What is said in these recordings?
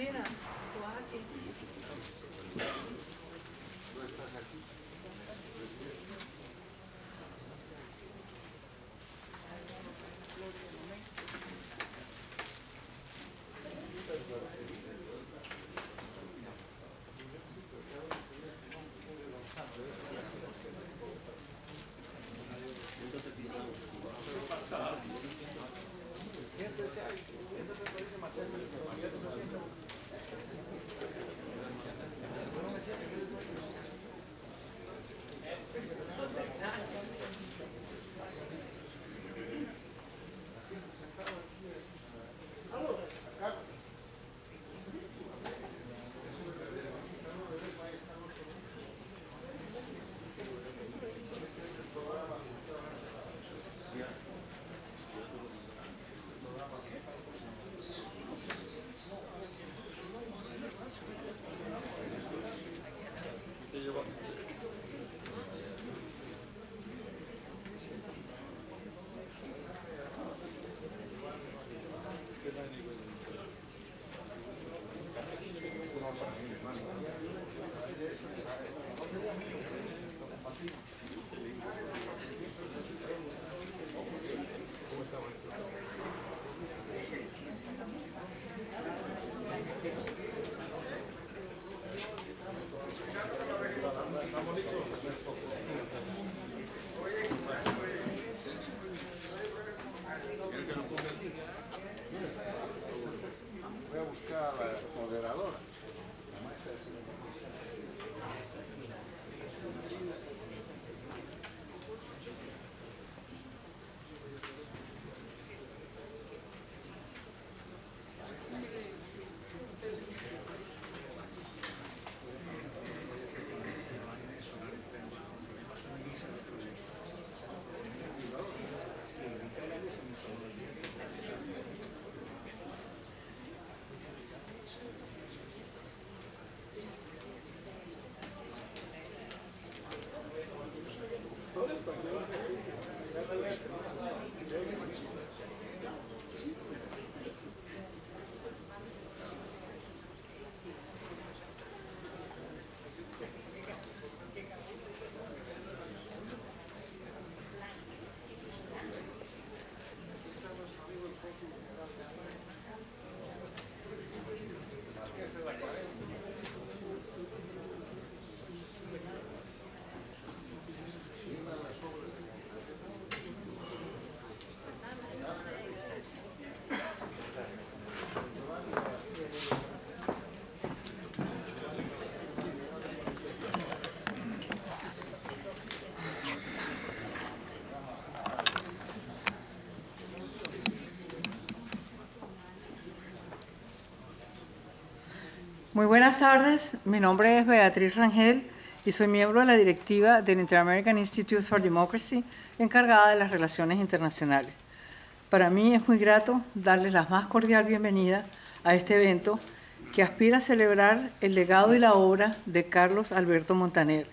Gina, tú vas aquí. Muy buenas tardes, mi nombre es Beatriz Rangel y soy miembro de la directiva del Inter-American Institute for Democracy, encargada de las relaciones internacionales. Para mí es muy grato darles la más cordial bienvenida a este evento que aspira a celebrar el legado y la obra de Carlos Alberto Montaner,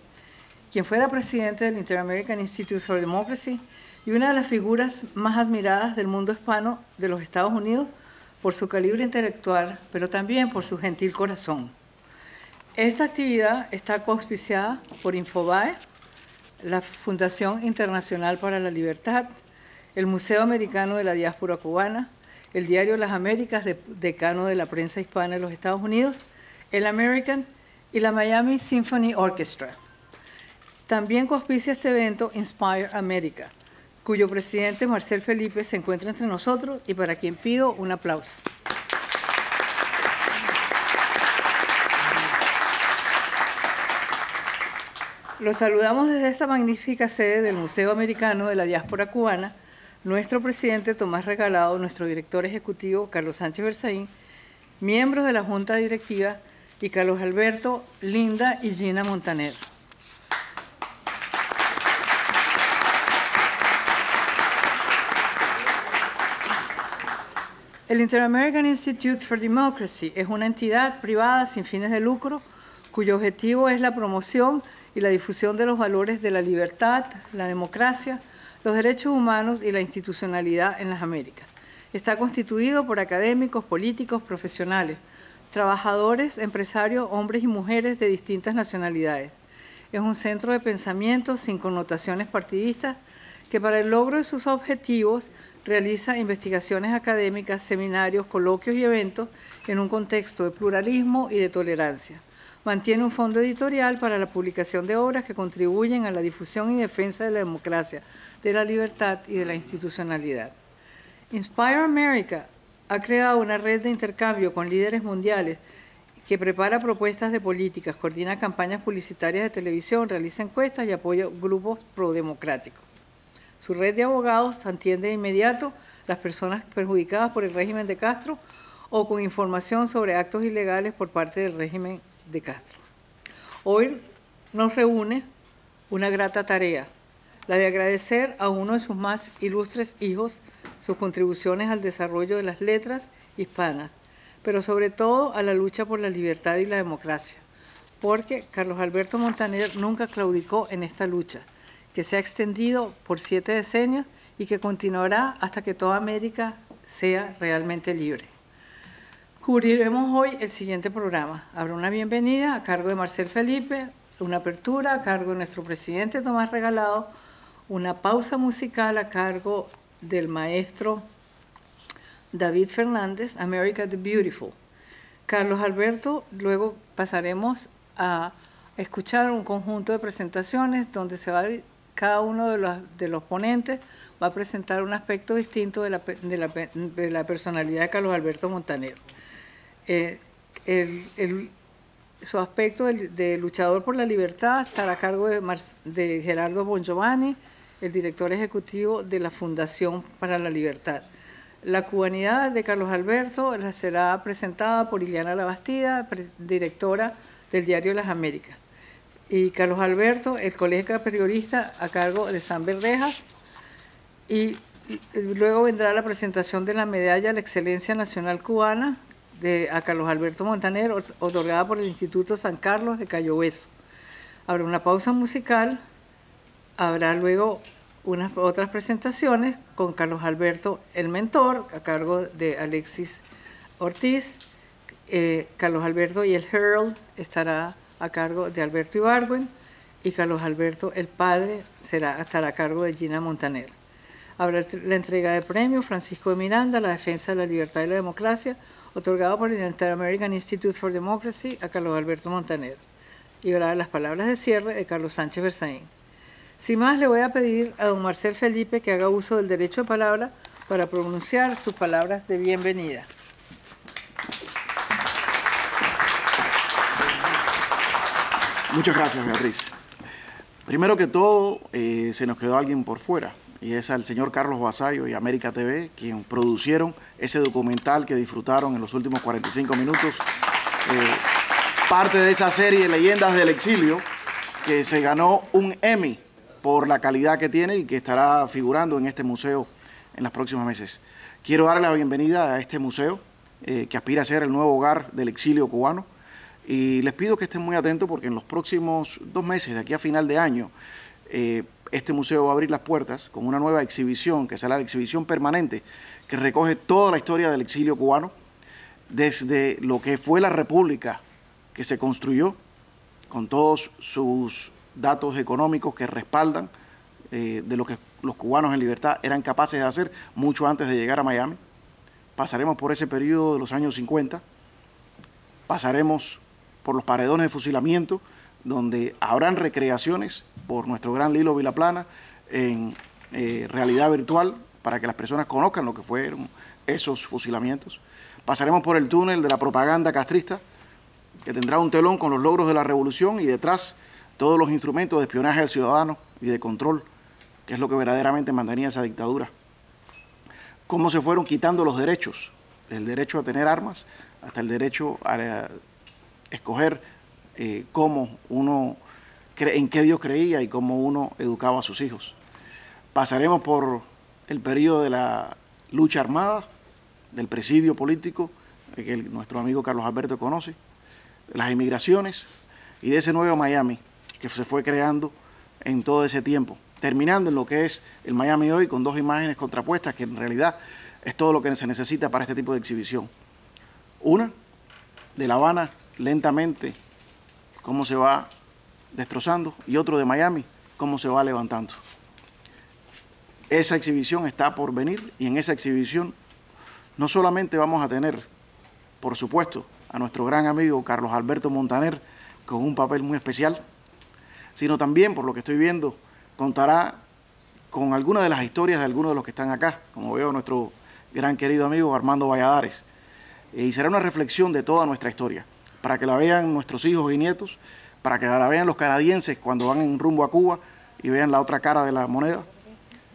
quien fuera presidente del Inter-American Institute for Democracy y una de las figuras más admiradas del mundo hispano de los Estados Unidos por su calibre intelectual, pero también por su gentil corazón. Esta actividad está coauspiciada por Infobae, la Fundación Internacional para la Libertad, el Museo Americano de la Diáspora Cubana, el diario Las Américas, decano de la prensa hispana de los Estados Unidos, el American y la Miami Symphony Orchestra. También coauspicia este evento Inspire America, cuyo presidente Marcel Felipe se encuentra entre nosotros y para quien pido un aplauso. Los saludamos desde esta magnífica sede del Museo Americano de la Diáspora Cubana, nuestro presidente Tomás Regalado, nuestro director ejecutivo Carlos Sánchez Berzaín, miembros de la Junta Directiva y Carlos Alberto, Linda y Gina Montaner. El Inter-American Institute for Democracy es una entidad privada sin fines de lucro cuyo objetivo es la promoción y la difusión de los valores de la libertad, la democracia, los derechos humanos y la institucionalidad en las Américas. Está constituido por académicos, políticos, profesionales, trabajadores, empresarios, hombres y mujeres de distintas nacionalidades. Es un centro de pensamiento sin connotaciones partidistas que para el logro de sus objetivos realiza investigaciones académicas, seminarios, coloquios y eventos en un contexto de pluralismo y de tolerancia. Mantiene un fondo editorial para la publicación de obras que contribuyen a la difusión y defensa de la democracia, de la libertad y de la institucionalidad. Inspire America ha creado una red de intercambio con líderes mundiales que prepara propuestas de políticas, coordina campañas publicitarias de televisión, realiza encuestas y apoya grupos prodemocráticos. Su red de abogados atiende de inmediato las personas perjudicadas por el régimen de Castro o con información sobre actos ilegales por parte del régimen de Castro. Hoy nos reúne una grata tarea, la de agradecer a uno de sus más ilustres hijos sus contribuciones al desarrollo de las letras hispanas, pero sobre todo a la lucha por la libertad y la democracia, porque Carlos Alberto Montaner nunca claudicó en esta lucha, que se ha extendido por 7 decenios y que continuará hasta que toda América sea realmente libre. Cubriremos hoy el siguiente programa. Habrá una bienvenida a cargo de Marcel Felipe, una apertura a cargo de nuestro presidente Tomás Regalado, una pausa musical a cargo del maestro David Fernández, America the Beautiful. Carlos Alberto, luego pasaremos a escuchar un conjunto de presentaciones donde cada uno de los ponentes va a presentar un aspecto distinto de la personalidad de Carlos Alberto Montaner. Su aspecto de luchador por la libertad estará a cargo de Gerardo Bongiovanni, el director ejecutivo de la Fundación para la Libertad. La cubanidad de Carlos Alberto será presentada por Ileana Labastida, directora del Diario Las Américas. Y Carlos Alberto, el colega periodista a cargo de San Verdejas. Y luego vendrá la presentación de la Medalla a la Excelencia Nacional Cubana a Carlos Alberto Montaner, otorgada por el Instituto San Carlos de Cayo Hueso. Habrá una pausa musical, habrá luego otras presentaciones con Carlos Alberto, el mentor, a cargo de Alexis Ortiz. Carlos Alberto y el Herald estará a cargo de Alberto Ibargüen, y Carlos Alberto, el padre, estará a cargo de Gina Montaner. Habrá la entrega de premio Francisco de Miranda, la defensa de la libertad y la democracia, otorgado por el Inter-American Institute for Democracy a Carlos Alberto Montaner. Y habrá las palabras de cierre de Carlos Sánchez Berzaín. Sin más, le voy a pedir a don Marcel Felipe que haga uso del derecho de palabra para pronunciar sus palabras de bienvenida. Muchas gracias, Beatriz. Primero que todo, se nos quedó alguien por fuera, y es al señor Carlos Vasallo y América TV, quien producieron ese documental que disfrutaron en los últimos 45 minutos. Parte de esa serie Leyendas del Exilio, que se ganó un Emmy por la calidad que tiene y que estará figurando en este museo en los próximos meses. Quiero darle la bienvenida a este museo, que aspira a ser el nuevo hogar del exilio cubano, y les pido que estén muy atentos porque en los próximos 2 meses, de aquí a final de año, este museo va a abrir las puertas con una nueva exhibición, que será la exhibición permanente, que recoge toda la historia del exilio cubano, desde lo que fue la república que se construyó, con todos sus datos económicos que respaldan de lo que los cubanos en libertad eran capaces de hacer mucho antes de llegar a Miami. Pasaremos por ese periodo de los años 50, pasaremos por los paredones de fusilamiento, donde habrán recreaciones por nuestro gran Lilo Vilaplana en realidad virtual para que las personas conozcan lo que fueron esos fusilamientos. Pasaremos por el túnel de la propaganda castrista, que tendrá un telón con los logros de la revolución y detrás todos los instrumentos de espionaje al ciudadano y de control, que es lo que verdaderamente mantenía esa dictadura. Cómo se fueron quitando los derechos, el derecho a tener armas hasta el derecho a escoger cómo uno, en qué Dios creía y cómo uno educaba a sus hijos. Pasaremos por el periodo de la lucha armada, del presidio político, que nuestro amigo Carlos Alberto conoce, las inmigraciones y de ese nuevo Miami que se fue creando en todo ese tiempo, terminando en lo que es el Miami hoy con 2 imágenes contrapuestas, que en realidad es todo lo que se necesita para este tipo de exhibición. Una, de La Habana, lentamente, cómo se va destrozando, y otro de Miami, cómo se va levantando. Esa exhibición está por venir, y en esa exhibición no solamente vamos a tener, por supuesto, a nuestro gran amigo Carlos Alberto Montaner con un papel muy especial, sino también, por lo que estoy viendo, contará con algunas de las historias de algunos de los que están acá, como veo nuestro gran querido amigo Armando Valladares, y será una reflexión de toda nuestra historia, para que la vean nuestros hijos y nietos, para que la vean los canadienses cuando van en rumbo a Cuba y vean la otra cara de la moneda,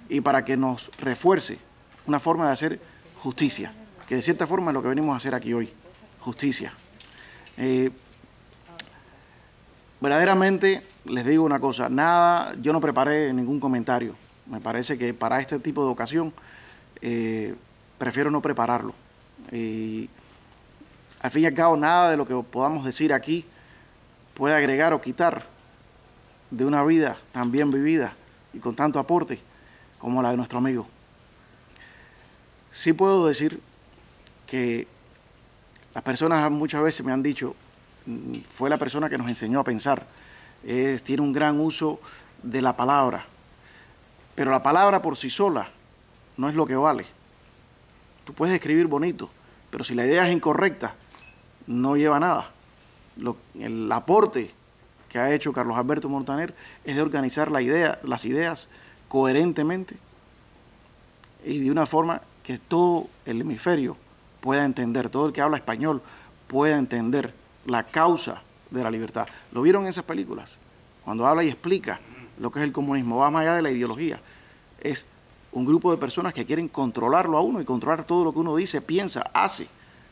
y para que nos refuerce una forma de hacer justicia, que de cierta forma es lo que venimos a hacer aquí hoy, justicia. Verdaderamente les digo una cosa, yo no preparé ningún comentario. Me parece que para este tipo de ocasión prefiero no prepararlo. Al fin y al cabo, nada de lo que podamos decir aquí puede agregar o quitar de una vida tan bien vivida y con tanto aporte como la de nuestro amigo. Sí puedo decir que las personas muchas veces me han dicho, fue la persona que nos enseñó a pensar, tiene un gran uso de la palabra, pero la palabra por sí sola no es lo que vale. Tú puedes escribir bonito, pero si la idea es incorrecta, no lleva nada. El aporte que ha hecho Carlos Alberto Montaner es de organizar las ideas coherentemente y de una forma que todo el hemisferio pueda entender, todo el que habla español pueda entender la causa de la libertad. ¿Lo vieron en esas películas? Cuando habla y explica lo que es el comunismo, va más allá de la ideología. Es un grupo de personas que quieren controlarlo a uno y controlar todo lo que uno dice, piensa, hace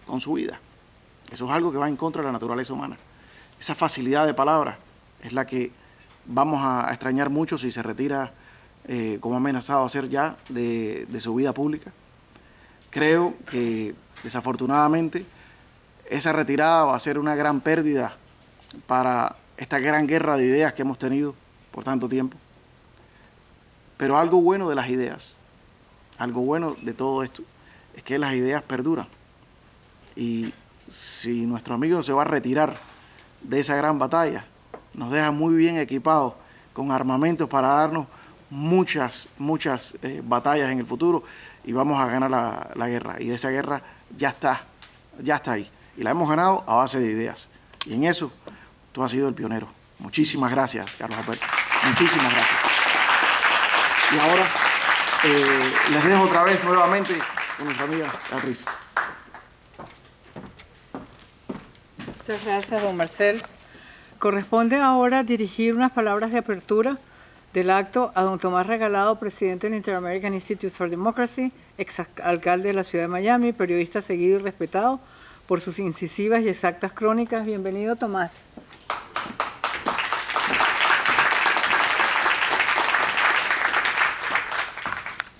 con su vida. Eso es algo que va en contra de la naturaleza humana. Esa facilidad de palabra es la que vamos a extrañar mucho si se retira, como ha amenazado hacer ya, de su vida pública. Creo que, desafortunadamente, esa retirada va a ser una gran pérdida para esta gran guerra de ideas que hemos tenido por tanto tiempo. Pero algo bueno de las ideas, algo bueno de todo esto, es que las ideas perduran. Y si nuestro amigo se va a retirar de esa gran batalla, nos deja muy bien equipados con armamentos para darnos muchas batallas en el futuro, y vamos a ganar la guerra. Y esa guerra ya está ahí. Y la hemos ganado a base de ideas. Y en eso tú has sido el pionero. Muchísimas gracias, Carlos Alberto. Muchísimas gracias. Y ahora les dejo otra vez nuevamente con nuestra amiga Beatriz. Muchas gracias, don Marcel. Corresponde ahora dirigir unas palabras de apertura del acto a don Tomás Regalado, presidente del Inter-American Institute for Democracy, exalcalde de la ciudad de Miami, periodista seguido y respetado por sus incisivas y exactas crónicas. Bienvenido, Tomás.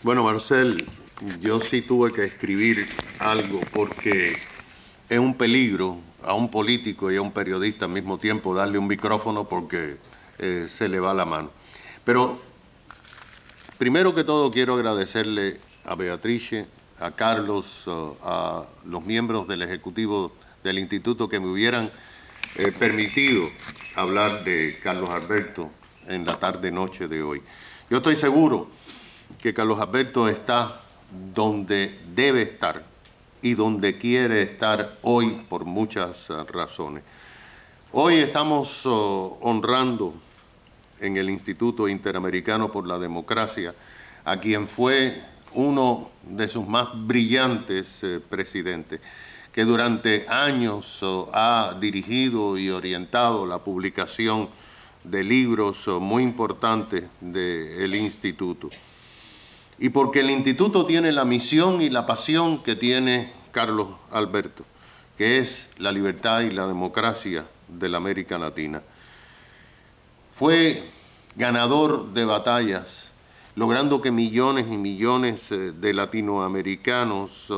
Bueno, Marcel, yo sí tuve que escribir algo porque es un peligro a un político y a un periodista al mismo tiempo darle un micrófono porque se le va la mano. Pero primero que todo quiero agradecerle a Beatriz, a Carlos, a los miembros del Ejecutivo del Instituto que me hubieran permitido hablar de Carlos Alberto en la tarde-noche de hoy. Yo estoy seguro que Carlos Alberto está donde debe estar y donde quiere estar hoy por muchas razones. Hoy estamos honrando en el Instituto Interamericano por la Democracia a quien fue uno de sus más brillantes presidentes, que durante años ha dirigido y orientado la publicación de libros muy importantes del Instituto. Y porque el Instituto tiene la misión y la pasión que tiene Carlos Alberto, que es la libertad y la democracia de la América Latina. Fue ganador de batallas, logrando que millones y millones de latinoamericanos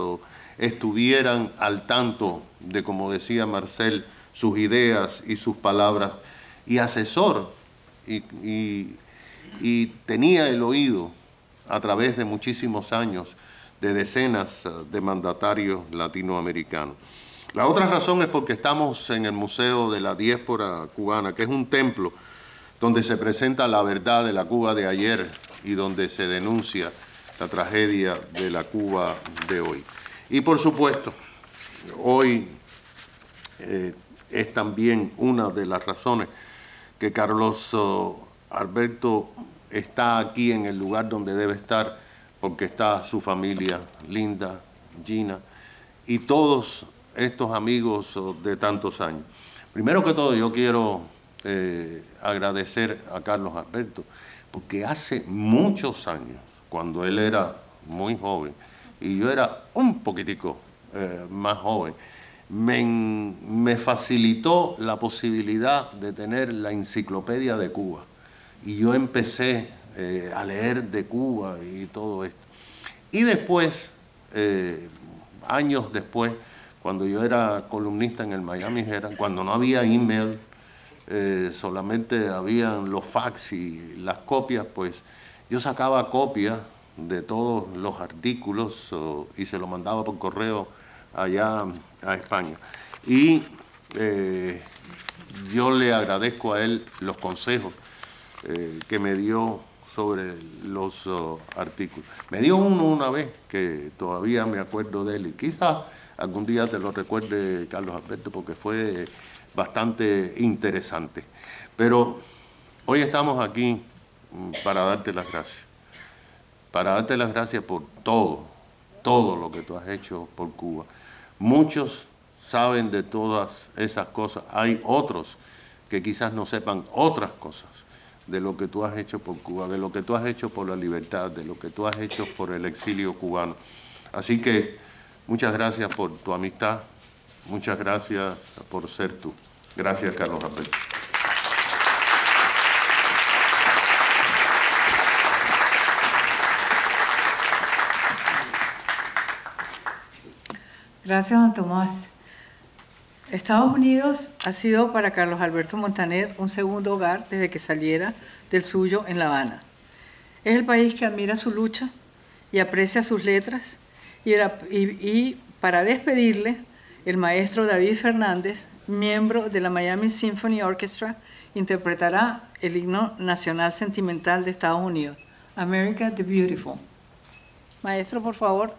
estuvieran al tanto de, como decía Marcel, sus ideas y sus palabras, y asesor, y tenía el oído a través de muchísimos años de decenas de mandatarios latinoamericanos. La otra razón es porque estamos en el Museo de la Diáspora Cubana, que es un templo donde se presenta la verdad de la Cuba de ayer y donde se denuncia la tragedia de la Cuba de hoy. Y por supuesto, hoy es también una de las razones que Carlos Alberto está aquí en el lugar donde debe estar, porque está su familia linda, Gina, y todos estos amigos de tantos años. Primero que todo, yo quiero agradecer a Carlos Alberto, porque hace muchos años, cuando él era muy joven, y yo era un poquitico más joven, me facilitó la posibilidad de tener la enciclopedia de Cuba. Y yo empecé a leer de Cuba y todo esto. Y después, años después, cuando yo era columnista en el Miami Herald, cuando no había email, solamente habían los fax y las copias, pues yo sacaba copias de todos los artículos y se lo mandaba por correo allá a España. Y yo le agradezco a él los consejos que me dio sobre los artículos. Me dio uno una vez que todavía me acuerdo de él y quizás algún día te lo recuerde, Carlos Alberto, porque fue bastante interesante. Pero hoy estamos aquí para darte las gracias. Para darte las gracias por todo lo que tú has hecho por Cuba. Muchos saben de todas esas cosas. Hay otros que quizás no sepan otras cosas de lo que tú has hecho por Cuba, de lo que tú has hecho por la libertad, de lo que tú has hecho por el exilio cubano. Así que muchas gracias por tu amistad, muchas gracias por ser tú. Gracias, Carlos Alberto. Gracias, don Tomás. Estados Unidos ha sido para Carlos Alberto Montaner un segundo hogar desde que saliera del suyo en La Habana. Es el país que admira su lucha y aprecia sus letras, y para despedirle, el maestro David Fernández, miembro de la Miami Symphony Orchestra, interpretará el himno nacional sentimental de Estados Unidos, America the Beautiful. Maestro, por favor.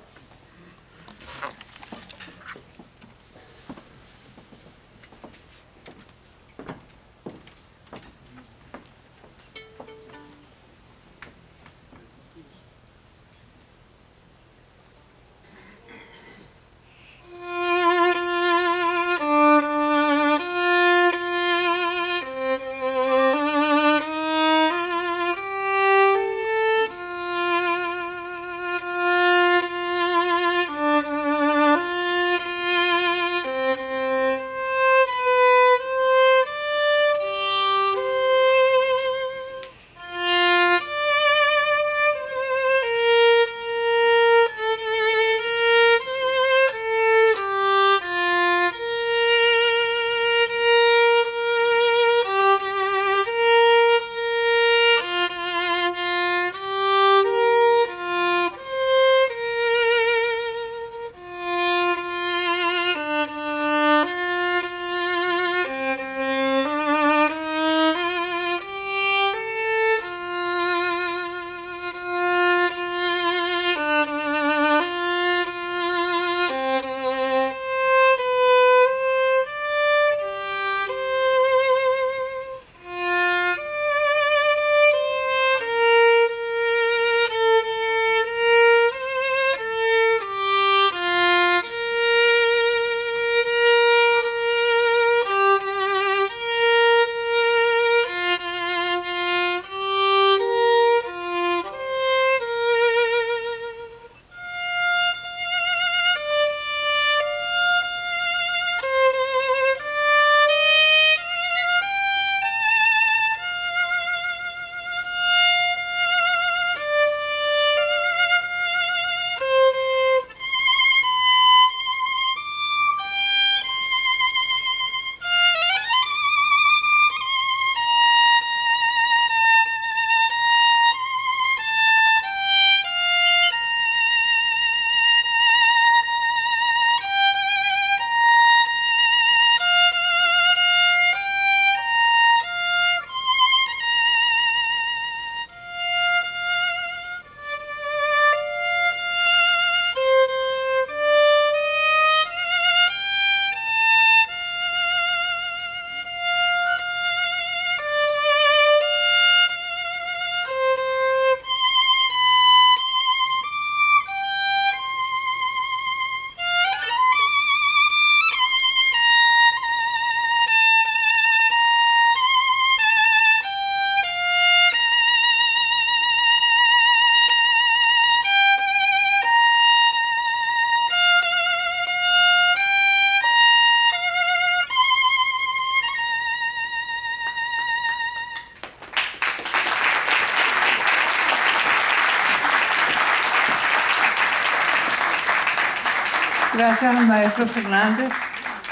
Gracias al maestro Fernández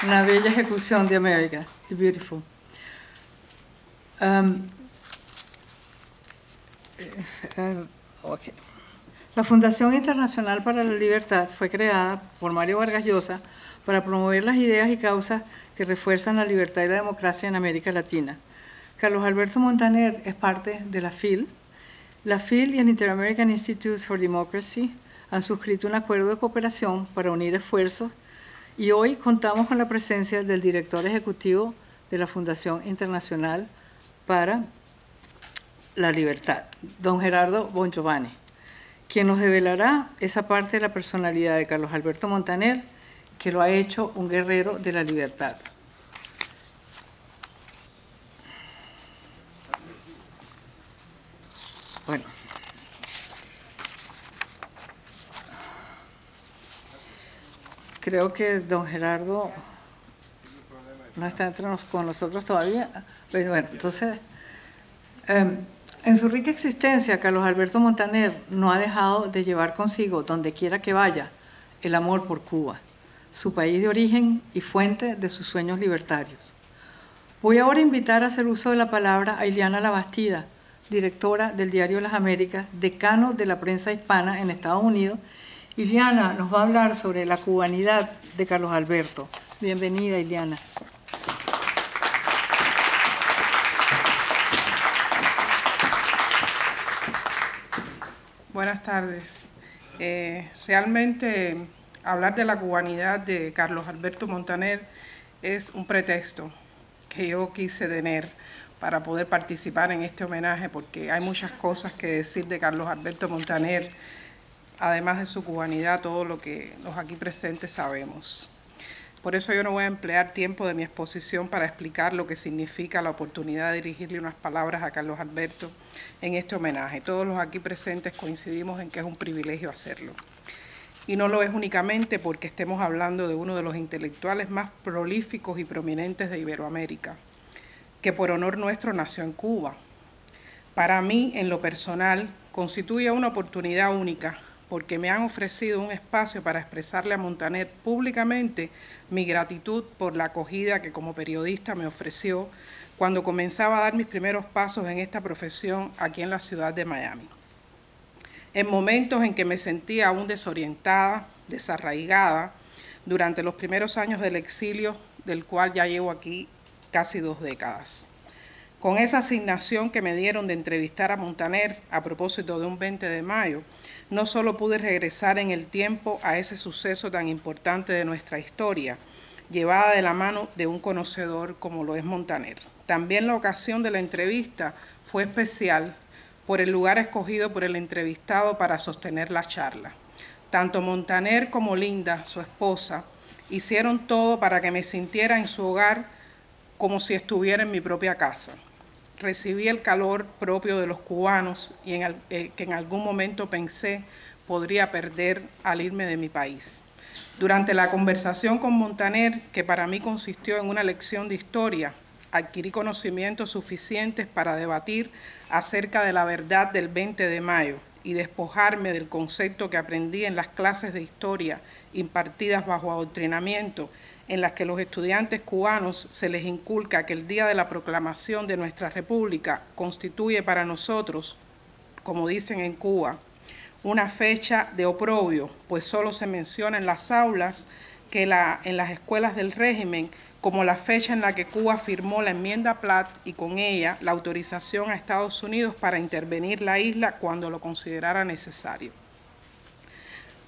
en la bella ejecución de América, The Beautiful. Okay. La Fundación Internacional para la Libertad fue creada por Mario Vargas Llosa para promover las ideas y causas que refuerzan la libertad y la democracia en América Latina. Carlos Alberto Montaner es parte de la FIL. La FIL y el Inter-American Institute for Democracy han suscrito un acuerdo de cooperación para unir esfuerzos y hoy contamos con la presencia del director ejecutivo de la Fundación Internacional para la Libertad, don Gerardo Bongiovanni, quien nos develará esa parte de la personalidad de Carlos Alberto Montaner que lo ha hecho un guerrero de la libertad. Bueno, creo que don Gerardo no está con nosotros todavía. Bueno, entonces, en su rica existencia, Carlos Alberto Montaner no ha dejado de llevar consigo, donde quiera que vaya, el amor por Cuba, su país de origen y fuente de sus sueños libertarios. Voy ahora a invitar a hacer uso de la palabra a Ileana Labastida, directora del diario Las Américas, decano de la prensa hispana en Estados Unidos. Ileana nos va a hablar sobre la cubanidad de Carlos Alberto. Bienvenida, Ileana. Buenas tardes. Realmente hablar de la cubanidad de Carlos Alberto Montaner es un pretexto que yo quise tener para poder participar en este homenaje, porque hay muchas cosas que decir de Carlos Alberto Montaner, además de su cubanidad, todo lo que los aquí presentes sabemos. Por eso yo no voy a emplear tiempo de mi exposición para explicar lo que significa la oportunidad de dirigirle unas palabras a Carlos Alberto en este homenaje. Todos los aquí presentes coincidimos en que es un privilegio hacerlo. Y no lo es únicamente porque estemos hablando de uno de los intelectuales más prolíficos y prominentes de Iberoamérica, que por honor nuestro nació en Cuba. Para mí, en lo personal, constituye una oportunidad única, porque me han ofrecido un espacio para expresarle a Montaner públicamente mi gratitud por la acogida que como periodista me ofreció cuando comenzaba a dar mis primeros pasos en esta profesión aquí en la ciudad de Miami. En momentos en que me sentía aún desorientada, desarraigada, durante los primeros años del exilio, del cual ya llevo aquí casi 2 décadas. Con esa asignación que me dieron de entrevistar a Montaner a propósito de un 20 de mayo, no solo pude regresar en el tiempo a ese suceso tan importante de nuestra historia, llevada de la mano de un conocedor como lo es Montaner. También la ocasión de la entrevista fue especial por el lugar escogido por el entrevistado para sostener la charla. Tanto Montaner como Linda, su esposa, hicieron todo para que me sintiera en su hogar como si estuviera en mi propia casa. Recibí el calor propio de los cubanos y que en algún momento pensé podría perder al irme de mi país. Durante la conversación con Montaner, que para mí consistió en una lección de historia, adquirí conocimientos suficientes para debatir acerca de la verdad del 20 de mayo y despojarme del concepto que aprendí en las clases de historia impartidas bajo adoctrinamiento, en las que los estudiantes cubanos se les inculca que el día de la proclamación de nuestra república constituye para nosotros, como dicen en Cuba, una fecha de oprobio, pues solo se menciona en las aulas que en las escuelas del régimen como la fecha en la que Cuba firmó la enmienda Platt y con ella la autorización a Estados Unidos para intervenir la isla cuando lo considerara necesario.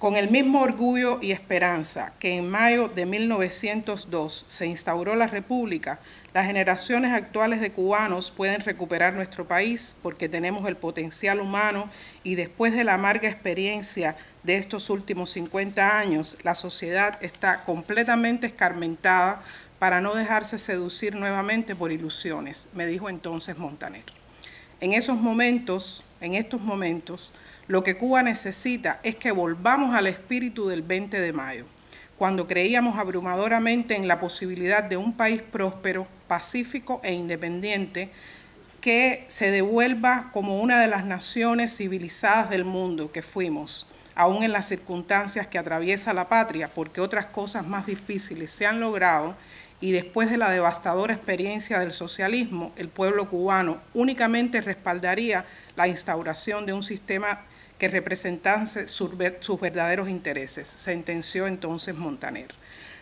Con el mismo orgullo y esperanza que en mayo de 1902 se instauró la República, las generaciones actuales de cubanos pueden recuperar nuestro país porque tenemos el potencial humano y después de la amarga experiencia de estos últimos 50 años, la sociedad está completamente escarmentada para no dejarse seducir nuevamente por ilusiones, me dijo entonces Montaner. En estos momentos, lo que Cuba necesita es que volvamos al espíritu del 20 de mayo, cuando creíamos abrumadoramente en la posibilidad de un país próspero, pacífico e independiente que se devuelva como una de las naciones civilizadas del mundo que fuimos, aún en las circunstancias que atraviesa la patria, porque otras cosas más difíciles se han logrado, y después de la devastadora experiencia del socialismo, el pueblo cubano únicamente respaldaría la instauración de un sistema que representase sus verdaderos intereses, sentenció entonces Montaner.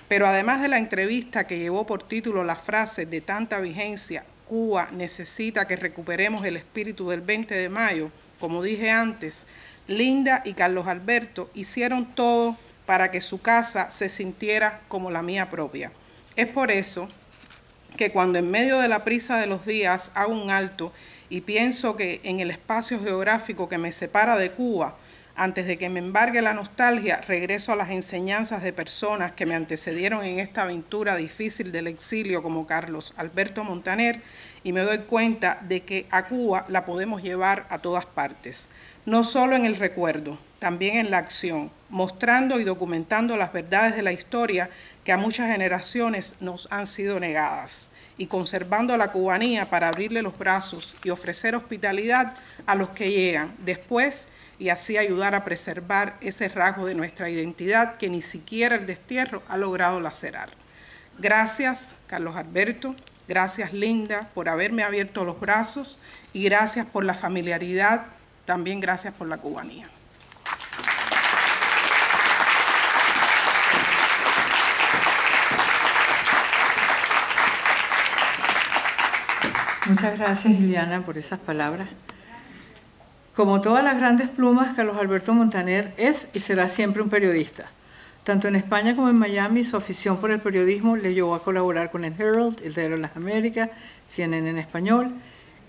Pero además de la entrevista que llevó por título la frase de tanta vigencia, Cuba necesita que recuperemos el espíritu del 20 de mayo, como dije antes, Linda y Carlos Alberto hicieron todo para que su casa se sintiera como la mía propia. Es por eso que cuando en medio de la prisa de los días hago un alto y pienso que en el espacio geográfico que me separa de Cuba, antes de que me embargue la nostalgia, regreso a las enseñanzas de personas que me antecedieron en esta aventura difícil del exilio, como Carlos Alberto Montaner, y me doy cuenta de que a Cuba la podemos llevar a todas partes, no solo en el recuerdo, también en la acción, mostrando y documentando las verdades de la historia que a muchas generaciones nos han sido negadas, y conservando la cubanía para abrirle los brazos y ofrecer hospitalidad a los que llegan después, y así ayudar a preservar ese rasgo de nuestra identidad que ni siquiera el destierro ha logrado lacerar. Gracias, Carlos Alberto, gracias, Linda, por haberme abierto los brazos, y gracias por la familiaridad, también gracias por la cubanía. Muchas gracias, Iliana, por esas palabras. Como todas las grandes plumas, Carlos Alberto Montaner es y será siempre un periodista. Tanto en España como en Miami, su afición por el periodismo le llevó a colaborar con el Herald, el Diario de las Américas, CNN en español.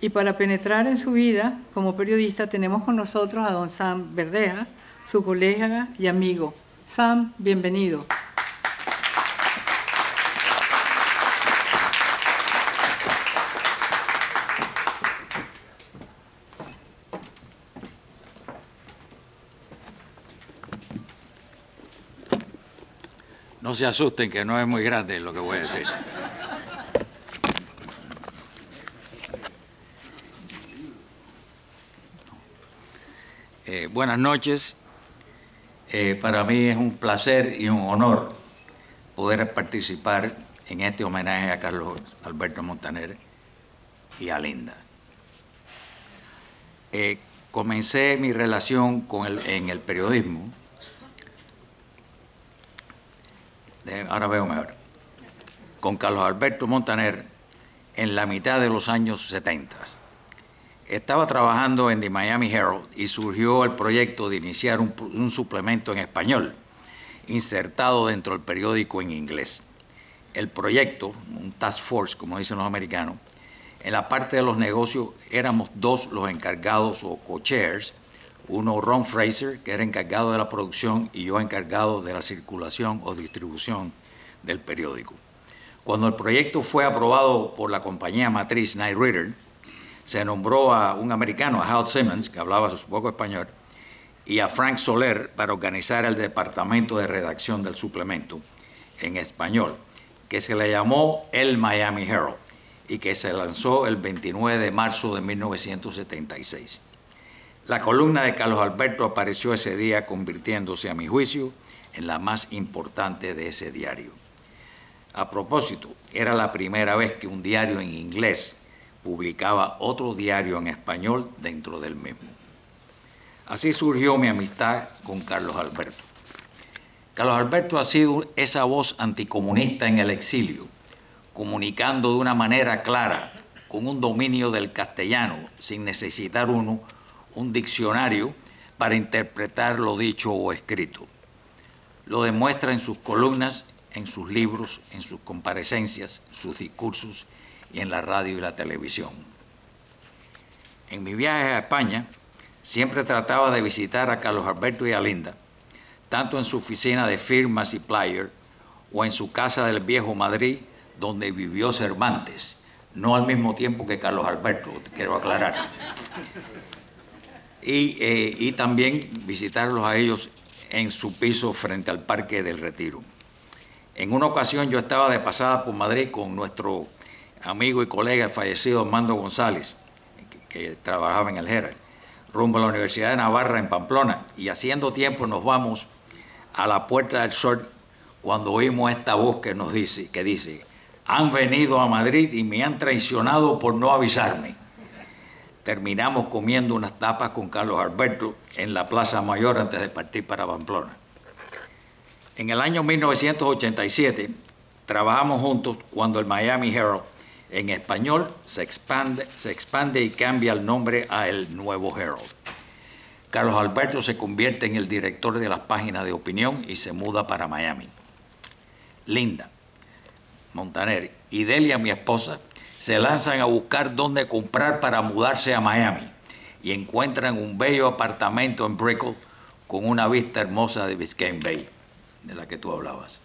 Y para penetrar en su vida como periodista tenemos con nosotros a don Sam Verdeja, su colega y amigo. Sam, bienvenido. No se asusten, que no es muy grande lo que voy a decir. Buenas noches. Para mí es un placer y un honor poder participar en este homenaje a Carlos Alberto Montaner y a Linda. Comencé mi relación en el periodismo. Ahora veo mejor. Con Carlos Alberto Montaner en la mitad de los años 70. Estaba trabajando en The Miami Herald y surgió el proyecto de iniciar un suplemento en español, insertado dentro del periódico en inglés. El proyecto, un task force, como dicen los americanos, en la parte de los negocios éramos dos los encargados o co-chairs, uno Ron Fraser, que era encargado de la producción, y yo encargado de la circulación o distribución del periódico. Cuando el proyecto fue aprobado por la compañía matriz Knight Ridder, se nombró a un americano, a Hal Simmons, que hablaba su poco español, y a Frank Soler para organizar el departamento de redacción del suplemento en español, que se le llamó el Miami Herald y que se lanzó el 29 de marzo de 1976. La columna de Carlos Alberto apareció ese día, convirtiéndose, a mi juicio, en la más importante de ese diario. A propósito, era la primera vez que un diario en inglés publicaba otro diario en español dentro del mismo. Así surgió mi amistad con Carlos Alberto. Carlos Alberto ha sido esa voz anticomunista en el exilio, comunicando de una manera clara, con un dominio del castellano, sin necesitar un diccionario para interpretar lo dicho o escrito. Lo demuestra en sus columnas, en sus libros, en sus comparecencias, sus discursos y en la radio y la televisión. En mi viaje a España, siempre trataba de visitar a Carlos Alberto y a Linda, tanto en su oficina de firmas y player o en su casa del Viejo Madrid, donde vivió Cervantes, no al mismo tiempo que Carlos Alberto, quiero aclarar. Y también visitarlos a ellos en su piso frente al Parque del Retiro. En una ocasión yo estaba de pasada por Madrid con nuestro amigo y colega, el fallecido Armando González, que trabajaba en el Herald. rumbo a la Universidad de Navarra en Pamplona, y haciendo tiempo nos vamos a la Puerta del Sol cuando oímos esta voz que dice, han venido a Madrid y me han traicionado por no avisarme. Terminamos comiendo unas tapas con Carlos Alberto en la Plaza Mayor antes de partir para Pamplona. En el año 1987 trabajamos juntos cuando el Miami Herald en español se expande y cambia el nombre a El Nuevo Herald. Carlos Alberto se convierte en el director de las páginas de opinión y se muda para Miami. Linda Montaner y Delia, mi esposa, se lanzan a buscar dónde comprar para mudarse a Miami y encuentran un bello apartamento en Brickell con una vista hermosa de Biscayne Bay, de la que tú hablabas.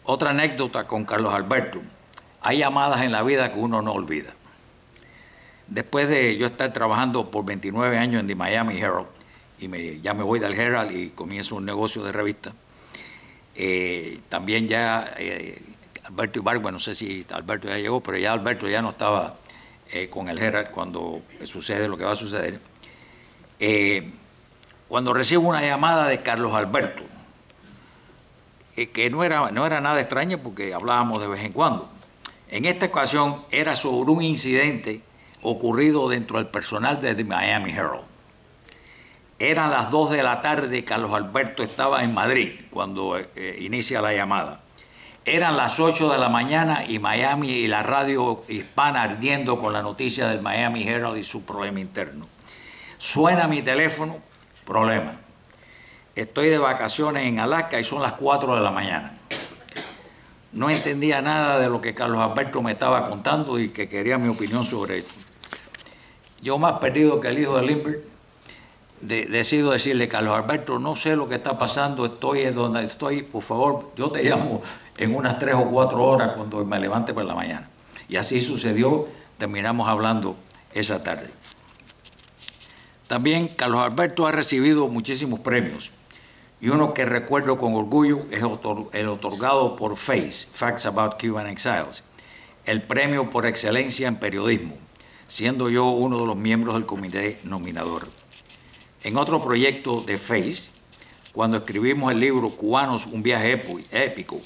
Otra anécdota con Carlos Alberto. Hay llamadas en la vida que uno no olvida. Después de yo estar trabajando por 29 años en The Miami Herald, y ya me voy del Herald y comienzo un negocio de revista, también ya Alberto Ibargüen, bueno, no sé si Alberto ya llegó, pero ya Alberto ya no estaba con el Herald cuando sucede lo que va a suceder. Cuando recibo una llamada de Carlos Alberto, que no era nada extraña porque hablábamos de vez en cuando. En esta ocasión era sobre un incidente ocurrido dentro del personal de The Miami Herald. Eran las 2 de la tarde, Carlos Alberto estaba en Madrid cuando inicia la llamada. Eran las 8 de la mañana y Miami y la radio hispana ardiendo con la noticia del Miami Herald y su problema interno. Suena mi teléfono, problema. Estoy de vacaciones en Alaska y son las 4 de la mañana. No entendía nada de lo que Carlos Alberto me estaba contando y que quería mi opinión sobre esto. Yo, más perdido que el hijo de Lindbergh, decido decirle, Carlos Alberto, no sé lo que está pasando, estoy en donde estoy, por favor, yo te llamo en unas 3 o 4 horas cuando me levante por la mañana. Y así sucedió, terminamos hablando esa tarde. También Carlos Alberto ha recibido muchísimos premios. Y uno que recuerdo con orgullo es el otorgado por FACE, Facts About Cuban Exiles, el premio por excelencia en periodismo, siendo yo uno de los miembros del comité nominador. En otro proyecto de FACE, cuando escribimos el libro Cubanos, un viaje épico,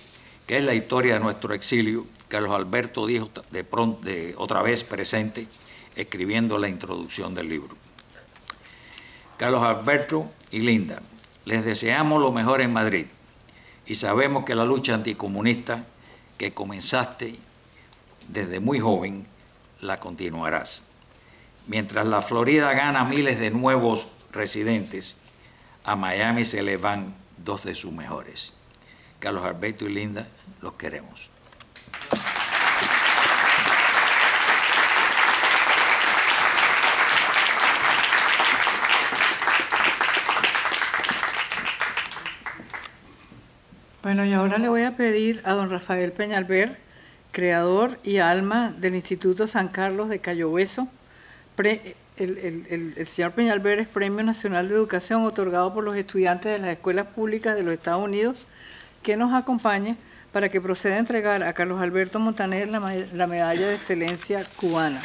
que es la historia de nuestro exilio, Carlos Alberto dijo otra vez presente, escribiendo la introducción del libro. Carlos Alberto y Linda, les deseamos lo mejor en Madrid y sabemos que la lucha anticomunista que comenzaste desde muy joven la continuarás. Mientras la Florida gana miles de nuevos residentes, a Miami se le van 2 de sus mejores. Carlos Alberto y Linda, los queremos. Bueno, y ahora le voy a pedir a don Rafael Peñalver, creador y alma del Instituto San Carlos de Cayo Hueso. El señor Peñalver es Premio Nacional de Educación otorgado por los estudiantes de las escuelas públicas de los Estados Unidos, que nos acompañe para que proceda a entregar a Carlos Alberto Montaner la Medalla de Excelencia Cubana.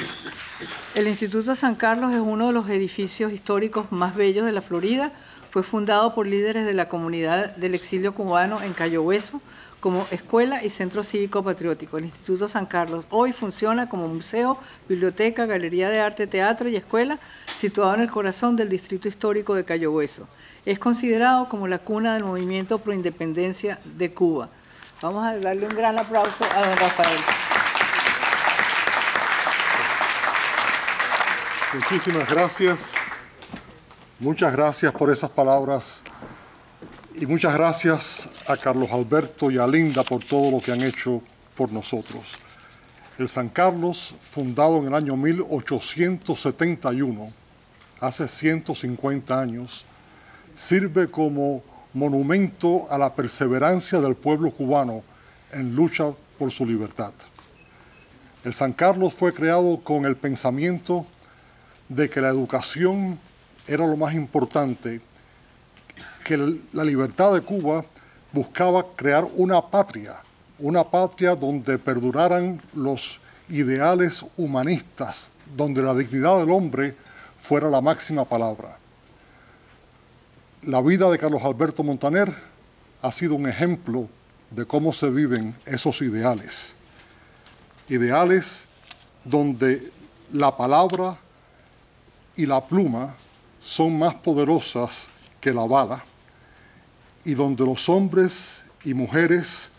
El Instituto San Carlos es uno de los edificios históricos más bellos de la Florida. Fue fundado por líderes de la comunidad del exilio cubano en Cayo Hueso como escuela y centro cívico patriótico. El Instituto San Carlos hoy funciona como museo, biblioteca, galería de arte, teatro y escuela, situado en el corazón del distrito histórico de Cayo Hueso. Es considerado como la cuna del movimiento pro independencia de Cuba. Vamos a darle un gran aplauso a don Rafael. Muchísimas gracias. Muchas gracias por esas palabras y muchas gracias a Carlos Alberto y a Linda por todo lo que han hecho por nosotros. El San Carlos, fundado en el año 1871, hace 150 años, sirve como monumento a la perseverancia del pueblo cubano en lucha por su libertad. El San Carlos fue creado con el pensamiento de que la educación era lo más importante, que la libertad de Cuba buscaba crear una patria donde perduraran los ideales humanistas, donde la dignidad del hombre fuera la máxima palabra. La vida de Carlos Alberto Montaner ha sido un ejemplo de cómo se viven esos ideales. Ideales donde la palabra y la pluma son más poderosas que la bala y donde los hombres y mujeres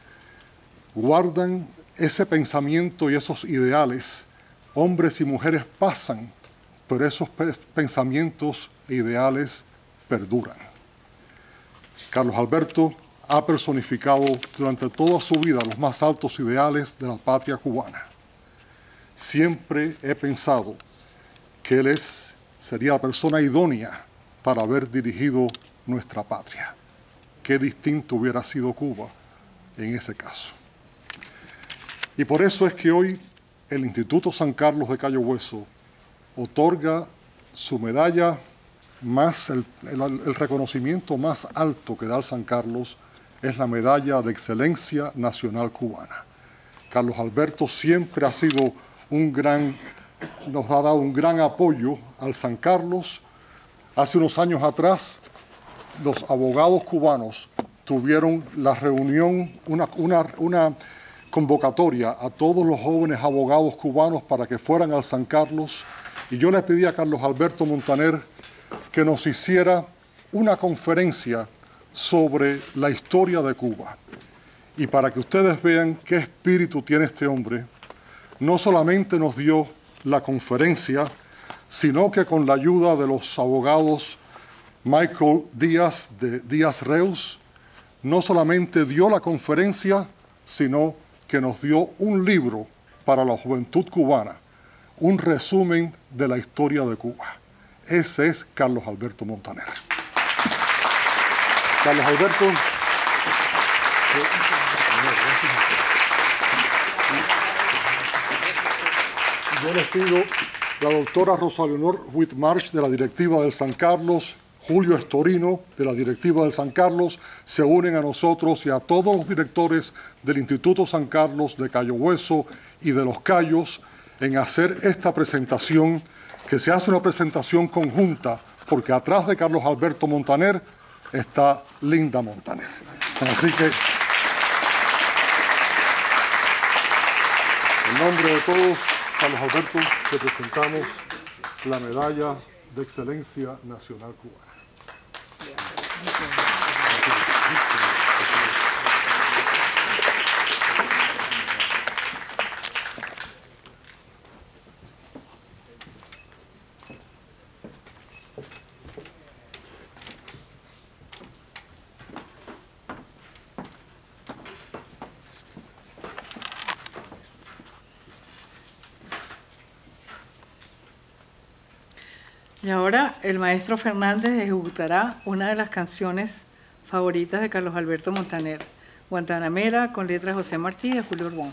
guardan ese pensamiento y esos ideales. Hombres y mujeres pasan, pero esos pensamientos e ideales perduran. Carlos Alberto ha personificado durante toda su vida los más altos ideales de la patria cubana. Siempre he pensado que él sería la persona idónea para haber dirigido nuestra patria. Qué distinto hubiera sido Cuba en ese caso. Y por eso es que hoy el Instituto San Carlos de Cayo Hueso otorga su medalla más, el reconocimiento más alto que da el San Carlos es la Medalla de Excelencia Nacional Cubana. Carlos Alberto siempre ha sido nos ha dado un gran apoyo al San Carlos. Hace unos años atrás, los abogados cubanos tuvieron la reunión, una convocatoria a todos los jóvenes abogados cubanos para que fueran al San Carlos, y yo le pedí a Carlos Alberto Montaner que nos hiciera una conferencia sobre la historia de Cuba. Y para que ustedes vean qué espíritu tiene este hombre, no solamente nos dio la conferencia, sino que con la ayuda de los abogados Michael Díaz de Díaz Reus, no solamente dio la conferencia, sino que nos dio un libro para la juventud cubana, un resumen de la historia de Cuba. Ese es Carlos Alberto Montaner. Carlos Alberto, yo les pido, la doctora Rosa Leonor Whitmarsh de la directiva del San Carlos, Julio Estorino de la directiva del San Carlos, se unen a nosotros y a todos los directores del Instituto San Carlos de Cayo Hueso y de Los Cayos en hacer esta presentación, que se hace una presentación conjunta, porque atrás de Carlos Alberto Montaner está Linda Montaner. Así que, en nombre de todos, Carlos Alberto, te presentamos la Medalla de Excelencia Nacional Cubana. Y ahora el maestro Fernández ejecutará una de las canciones favoritas de Carlos Alberto Montaner, Guantanamera, con letras de José Martí y de Julio Urbón.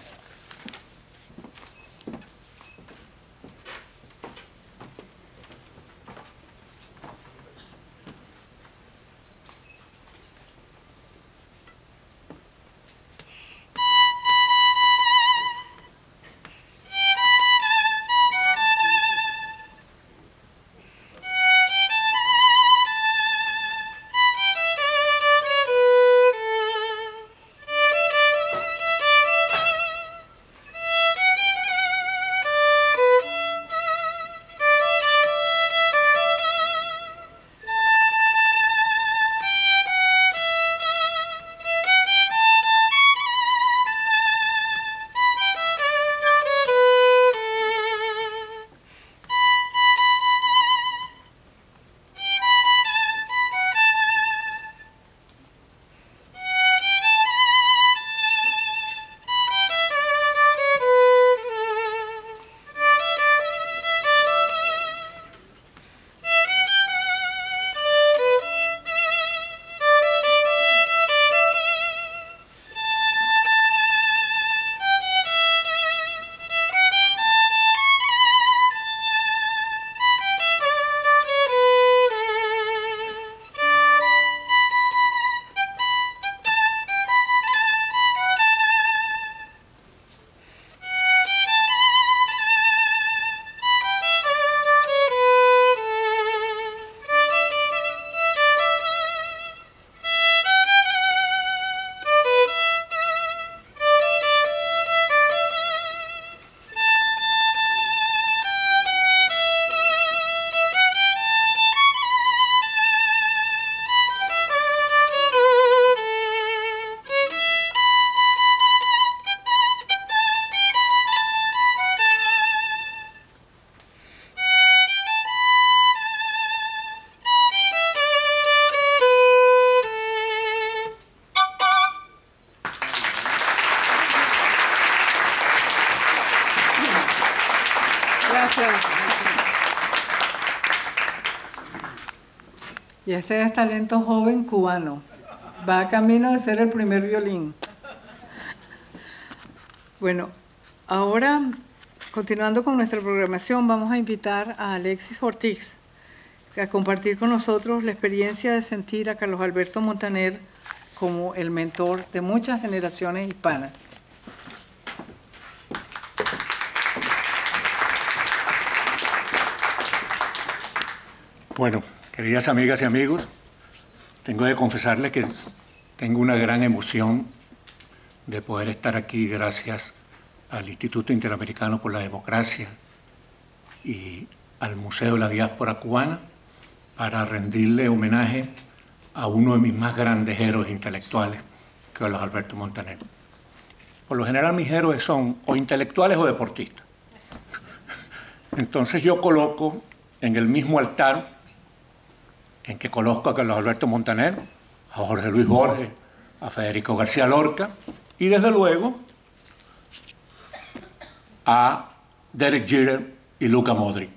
Y este es talento joven cubano. Va camino de ser el primer violín. Bueno, ahora, continuando con nuestra programación, vamos a invitar a Alexis Ortiz a compartir con nosotros la experiencia de sentir a Carlos Alberto Montaner como el mentor de muchas generaciones hispanas. Bueno, queridas amigas y amigos, tengo que confesarles que tengo una gran emoción de poder estar aquí gracias al Instituto Interamericano por la Democracia y al Museo de la Diáspora Cubana para rendirle homenaje a uno de mis más grandes héroes intelectuales, Carlos Alberto Montaner. Por lo general mis héroes son o intelectuales o deportistas. Entonces yo coloco en el mismo altar en que coloco a Carlos Alberto Montaner, a Jorge Luis Borges, a Federico García Lorca y desde luego a Derek Jeter y Luka Modric.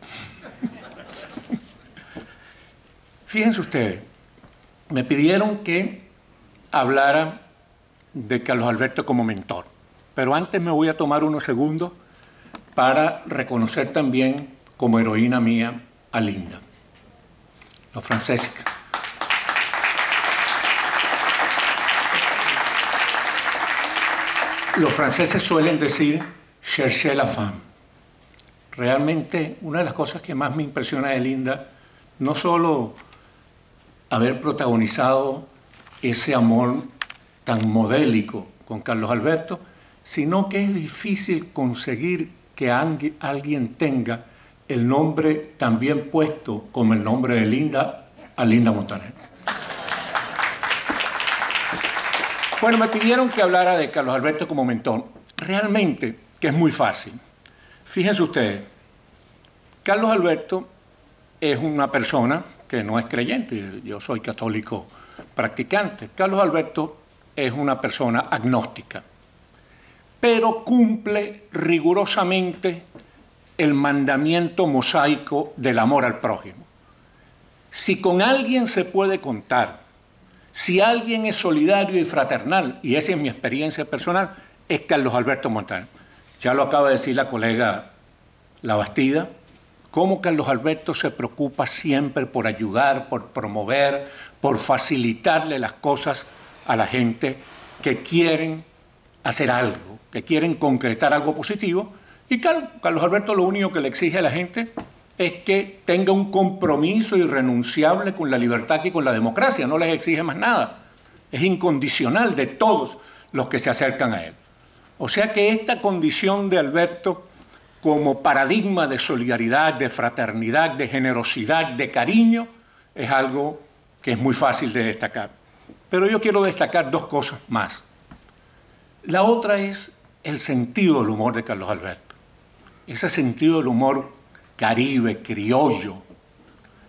Fíjense ustedes, me pidieron que hablara de Carlos Alberto como mentor, pero antes me voy a tomar unos segundos para reconocer también como heroína mía a Linda, los franceses. Los franceses suelen decir cherchez la femme. Realmente una de las cosas que más me impresiona de Linda, no solo haber protagonizado ese amor tan modélico con Carlos Alberto, sino que es difícil conseguir que alguien tenga el nombre también puesto como el nombre de Linda a Linda Montaner. Bueno, me pidieron que hablara de Carlos Alberto como mentor. Realmente que es muy fácil. Fíjense ustedes, Carlos Alberto es una persona que no es creyente, yo soy católico practicante. Carlos Alberto es una persona agnóstica, pero cumple rigurosamente el mandamiento mosaico del amor al prójimo. Si con alguien se puede contar, si alguien es solidario y fraternal, y esa es mi experiencia personal, es Carlos Alberto Montaner. Ya lo acaba de decir la colega Labastida, cómo Carlos Alberto se preocupa siempre por ayudar, por promover, por facilitarle las cosas a la gente que quieren hacer algo, que quieren concretar algo positivo. Y Carlos Alberto lo único que le exige a la gente es que tenga un compromiso irrenunciable con la libertad y con la democracia, no les exige más nada. Es incondicional de todos los que se acercan a él. O sea que esta condición de Alberto como paradigma de solidaridad, de fraternidad, de generosidad, de cariño, es algo que es muy fácil de destacar. Pero yo quiero destacar dos cosas más. La otra es el sentido del humor de Carlos Alberto. Ese sentido del humor caribe, criollo.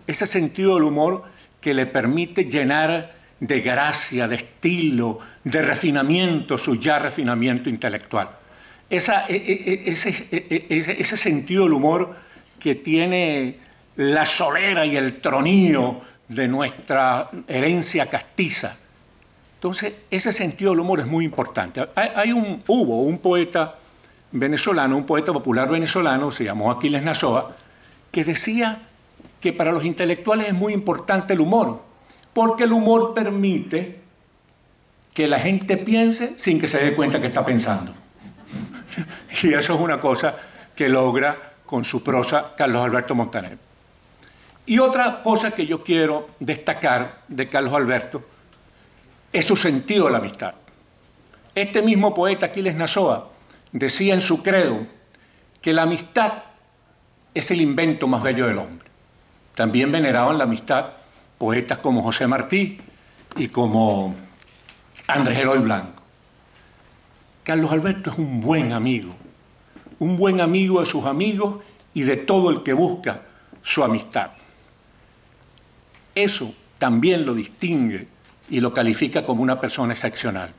Ese sentido del humor que le permite llenar de gracia, de estilo, de refinamiento, su ya refinamiento intelectual. Ese sentido del humor que tiene la solera y el tronío de nuestra herencia castiza. Entonces, ese sentido del humor es muy importante. Hubo un poeta venezolano, un poeta popular venezolano, se llamó Aquiles Nazoa, que decía que para los intelectuales es muy importante el humor, porque el humor permite que la gente piense sin que se dé cuenta que está pensando. Y eso es una cosa que logra con su prosa Carlos Alberto Montaner. Y otra cosa que yo quiero destacar de Carlos Alberto es su sentido de la amistad. Este mismo poeta Aquiles Nazoa decía en su credo que la amistad es el invento más bello del hombre. También veneraban la amistad poetas como José Martí y como Andrés Eloy Blanco. Carlos Alberto es un buen amigo de sus amigos y de todo el que busca su amistad. Eso también lo distingue y lo califica como una persona excepcional.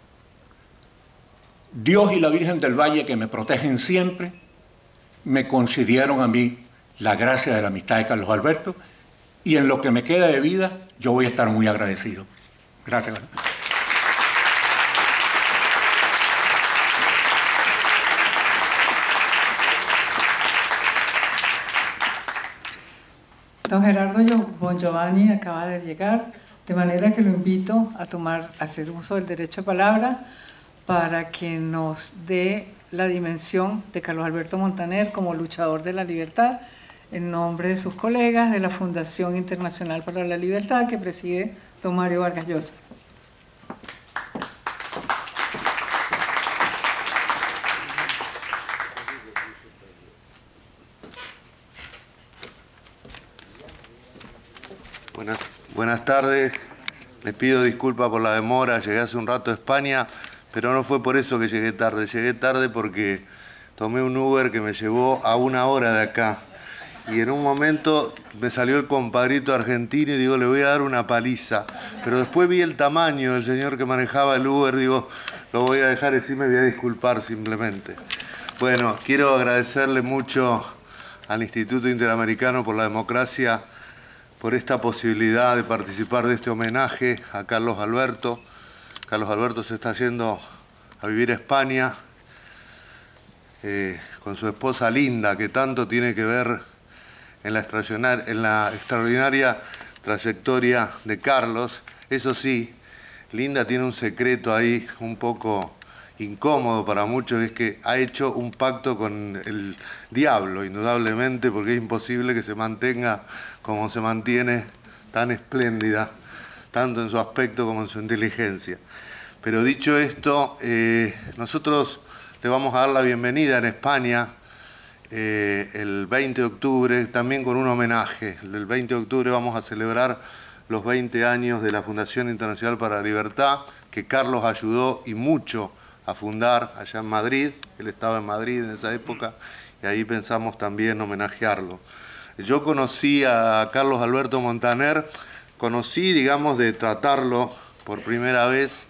Dios y la Virgen del Valle, que me protegen siempre, me concedieron a mí la gracia de la amistad de Carlos Alberto, y en lo que me queda de vida, yo voy a estar muy agradecido. Gracias. Don Gerardo Bongiovanni acaba de llegar, de manera que lo invito a hacer uso del derecho a palabra para que nos dé la dimensión de Carlos Alberto Montaner como luchador de la libertad, en nombre de sus colegas de la Fundación Internacional para la Libertad que preside don Mario Vargas Llosa. Buenas tardes, les pido disculpas por la demora, llegué hace un rato a España, pero no fue por eso que llegué tarde porque tomé un Uber que me llevó a 1 hora de acá y en un momento me salió el compadrito argentino y digo, le voy a dar una paliza, pero después vi el tamaño del señor que manejaba el Uber, digo, lo voy a dejar así, me voy a disculpar simplemente. Bueno, quiero agradecerle mucho al Instituto Interamericano por la Democracia por esta posibilidad de participar de este homenaje a Carlos Alberto. Carlos Alberto se está yendo a vivir a España con su esposa Linda, que tanto tiene que ver en la extraordinaria trayectoria de Carlos. Eso sí, Linda tiene un secreto ahí un poco incómodo para muchos, es que ha hecho un pacto con el diablo, indudablemente, porque es imposible que se mantenga como se mantiene, tan espléndida, tanto en su aspecto como en su inteligencia. Pero dicho esto, nosotros le vamos a dar la bienvenida en España el 20 de octubre, también con un homenaje. El 20 de octubre vamos a celebrar los 20 años de la Fundación Internacional para la Libertad, que Carlos ayudó y mucho a fundar allá en Madrid. Él estaba en Madrid en esa época y ahí pensamos también homenajearlo. Yo conocí a Carlos Alberto Montaner, digamos, de tratarlo por primera vez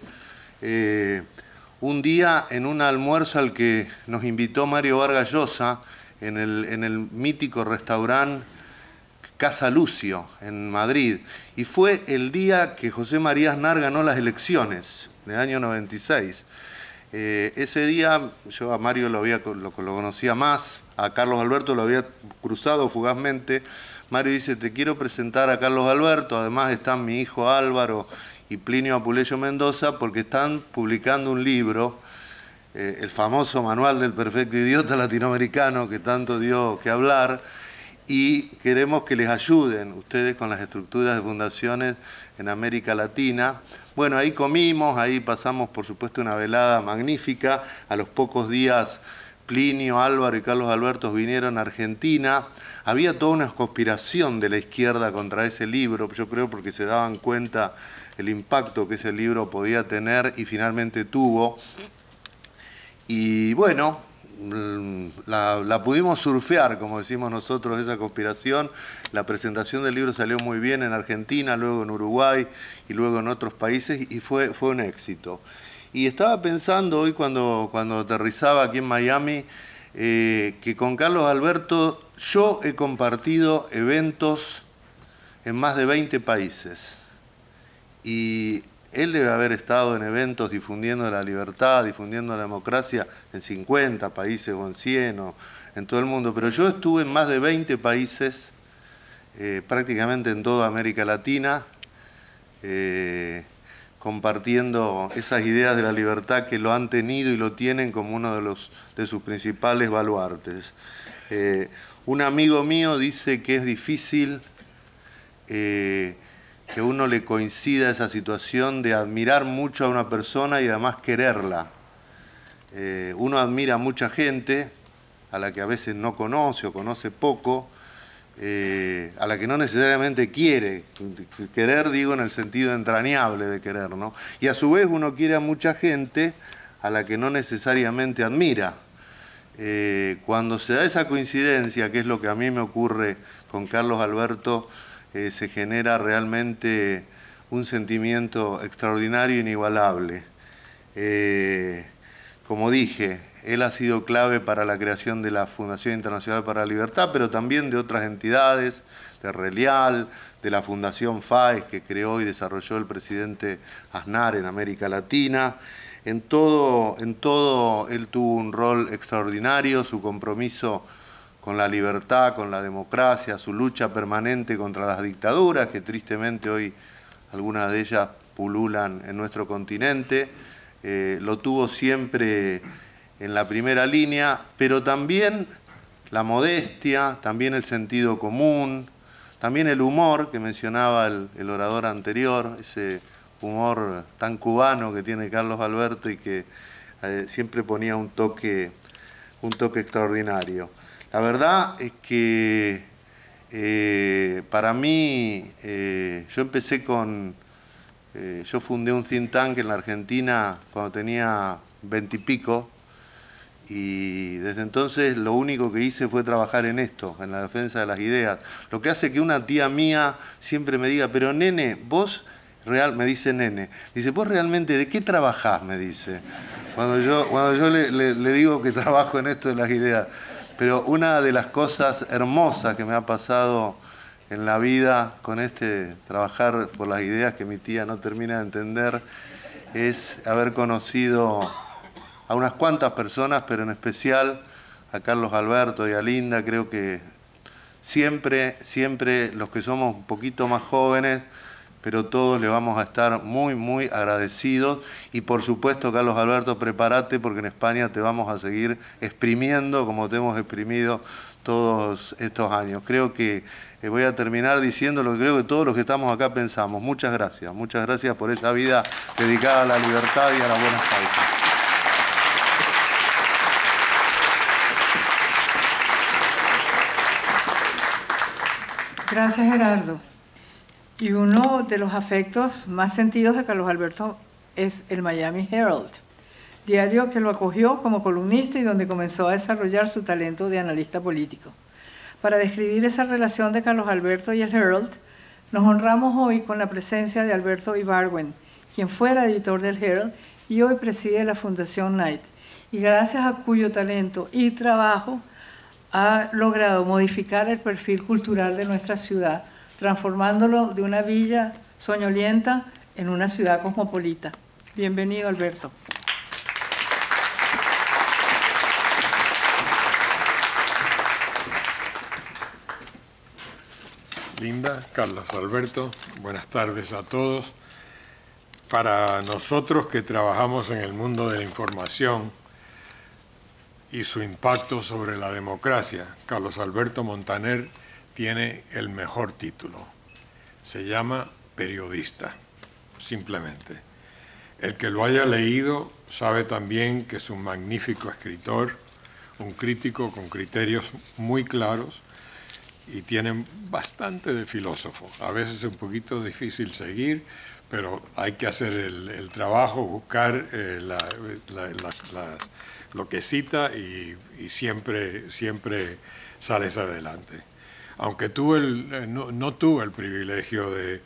un día en un almuerzo al que nos invitó Mario Vargas Llosa en el mítico restaurante Casa Lucio en Madrid. Y fue el día que José María Aznar ganó las elecciones, en el año 96. Ese día yo a Mario lo conocía más, a Carlos Alberto lo había cruzado fugazmente. Mario dice, te quiero presentar a Carlos Alberto, además están mi hijo Álvaro y Plinio Apuleyo Mendoza, porque están publicando un libro, el famoso Manual del Perfecto Idiota Latinoamericano, que tanto dio que hablar, y queremos que les ayuden ustedes con las estructuras de fundaciones en América Latina. Bueno, ahí comimos, ahí pasamos por supuesto una velada magnífica. A los pocos días Plinio, Álvaro y Carlos Alberto vinieron a Argentina. Había toda una conspiración de la izquierda contra ese libro, yo creo porque se daban cuenta el impacto que ese libro podía tener y finalmente tuvo. Y bueno, la pudimos surfear, como decimos nosotros, esa conspiración. La presentación del libro salió muy bien en Argentina, luego en Uruguay y luego en otros países y fue un éxito. Y estaba pensando hoy cuando aterrizaba aquí en Miami que con Carlos Alberto yo he compartido eventos en más de 20 países. Y él debe haber estado en eventos difundiendo la libertad, difundiendo la democracia en 50 países o en 100 o en todo el mundo. Pero yo estuve en más de 20 países, prácticamente en toda América Latina, compartiendo esas ideas de la libertad que lo han tenido y lo tienen como uno de sus principales baluartes. Un amigo mío dice que es difícil que uno le coincida esa situación de admirar mucho a una persona y además quererla. Uno admira a mucha gente, a la que a veces no conoce o conoce poco, a la que no necesariamente quiere. Querer, digo, en el sentido entrañable de querer, ¿no? Y a su vez uno quiere a mucha gente a la que no necesariamente admira. Cuando se da esa coincidencia, que es lo que a mí me ocurre con Carlos Alberto, se genera realmente un sentimiento extraordinario e inigualable. Como dije, él ha sido clave para la creación de la Fundación Internacional para la Libertad, pero también de otras entidades, de Relial, de la Fundación FAES que creó y desarrolló el presidente Aznar en América Latina. En todo él tuvo un rol extraordinario, su compromiso con la libertad, con la democracia, su lucha permanente contra las dictaduras, que tristemente hoy algunas de ellas pululan en nuestro continente. Lo tuvo siempre en la primera línea, pero también la modestia, también el sentido común, también el humor que mencionaba el orador anterior, ese humor tan cubano que tiene Carlos Alberto y que siempre ponía un toque extraordinario. La verdad es que para mí, yo fundé un think tank en la Argentina cuando tenía 20 y pico, y desde entonces lo único que hice fue trabajar en esto, en la defensa de las ideas. Lo que hace que una tía mía siempre me diga, pero nene, vos, me dice nene, dice, ¿vos realmente de qué trabajás? Me dice, cuando yo le digo que trabajo en esto de las ideas. Pero una de las cosas hermosas que me ha pasado en la vida con trabajar por las ideas que mi tía no termina de entender, es haber conocido a unas cuantas personas, pero en especial a Carlos Alberto y a Linda. Creo que siempre los que somos un poquito más jóvenes, pero todos le vamos a estar muy, muy agradecidos. Y por supuesto, Carlos Alberto, prepárate porque en España te vamos a seguir exprimiendo como te hemos exprimido todos estos años. Creo que voy a terminar diciendo lo que creo que todos los que estamos acá pensamos. Muchas gracias por esa vida dedicada a la libertad y a las buenas causas. Gracias, Gerardo. Y uno de los afectos más sentidos de Carlos Alberto es el Miami Herald, diario que lo acogió como columnista y donde comenzó a desarrollar su talento de analista político. Para describir esa relación de Carlos Alberto y el Herald, nos honramos hoy con la presencia de Alberto Ibargüen, quien fuera editor del Herald y hoy preside la Fundación Knight, y gracias a cuyo talento y trabajo ha logrado modificar el perfil cultural de nuestra ciudad, transformándolo de una villa soñolienta en una ciudad cosmopolita. Bienvenido, Alberto. Linda, Carlos Alberto, buenas tardes a todos. Para nosotros que trabajamos en el mundo de la información y su impacto sobre la democracia, Carlos Alberto Montaner tiene el mejor título. Se llama periodista, simplemente. El que lo haya leído sabe también que es un magnífico escritor, un crítico con criterios muy claros y tiene bastante de filósofo. A veces es un poquito difícil seguir, pero hay que hacer el trabajo, buscar lo que cita y siempre sales adelante. Aunque tuve el privilegio de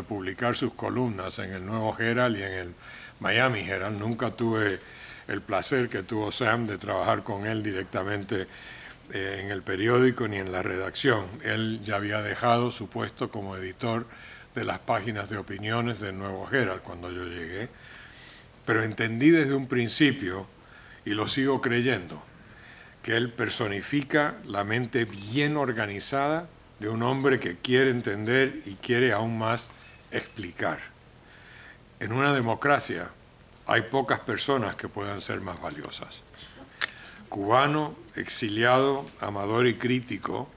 publicar sus columnas en el Nuevo Herald y en el Miami Herald, nunca tuve el placer que tuvo Sam de trabajar con él directamente en el periódico ni en la redacción. Él ya había dejado su puesto como editor de las páginas de opiniones del Nuevo Herald cuando yo llegué, pero entendí desde un principio, y lo sigo creyendo, que él personifica la mente bien organizada de un hombre que quiere entender y quiere aún más explicar. En una democracia hay pocas personas que puedan ser más valiosas. Cubano, exiliado, amador y crítico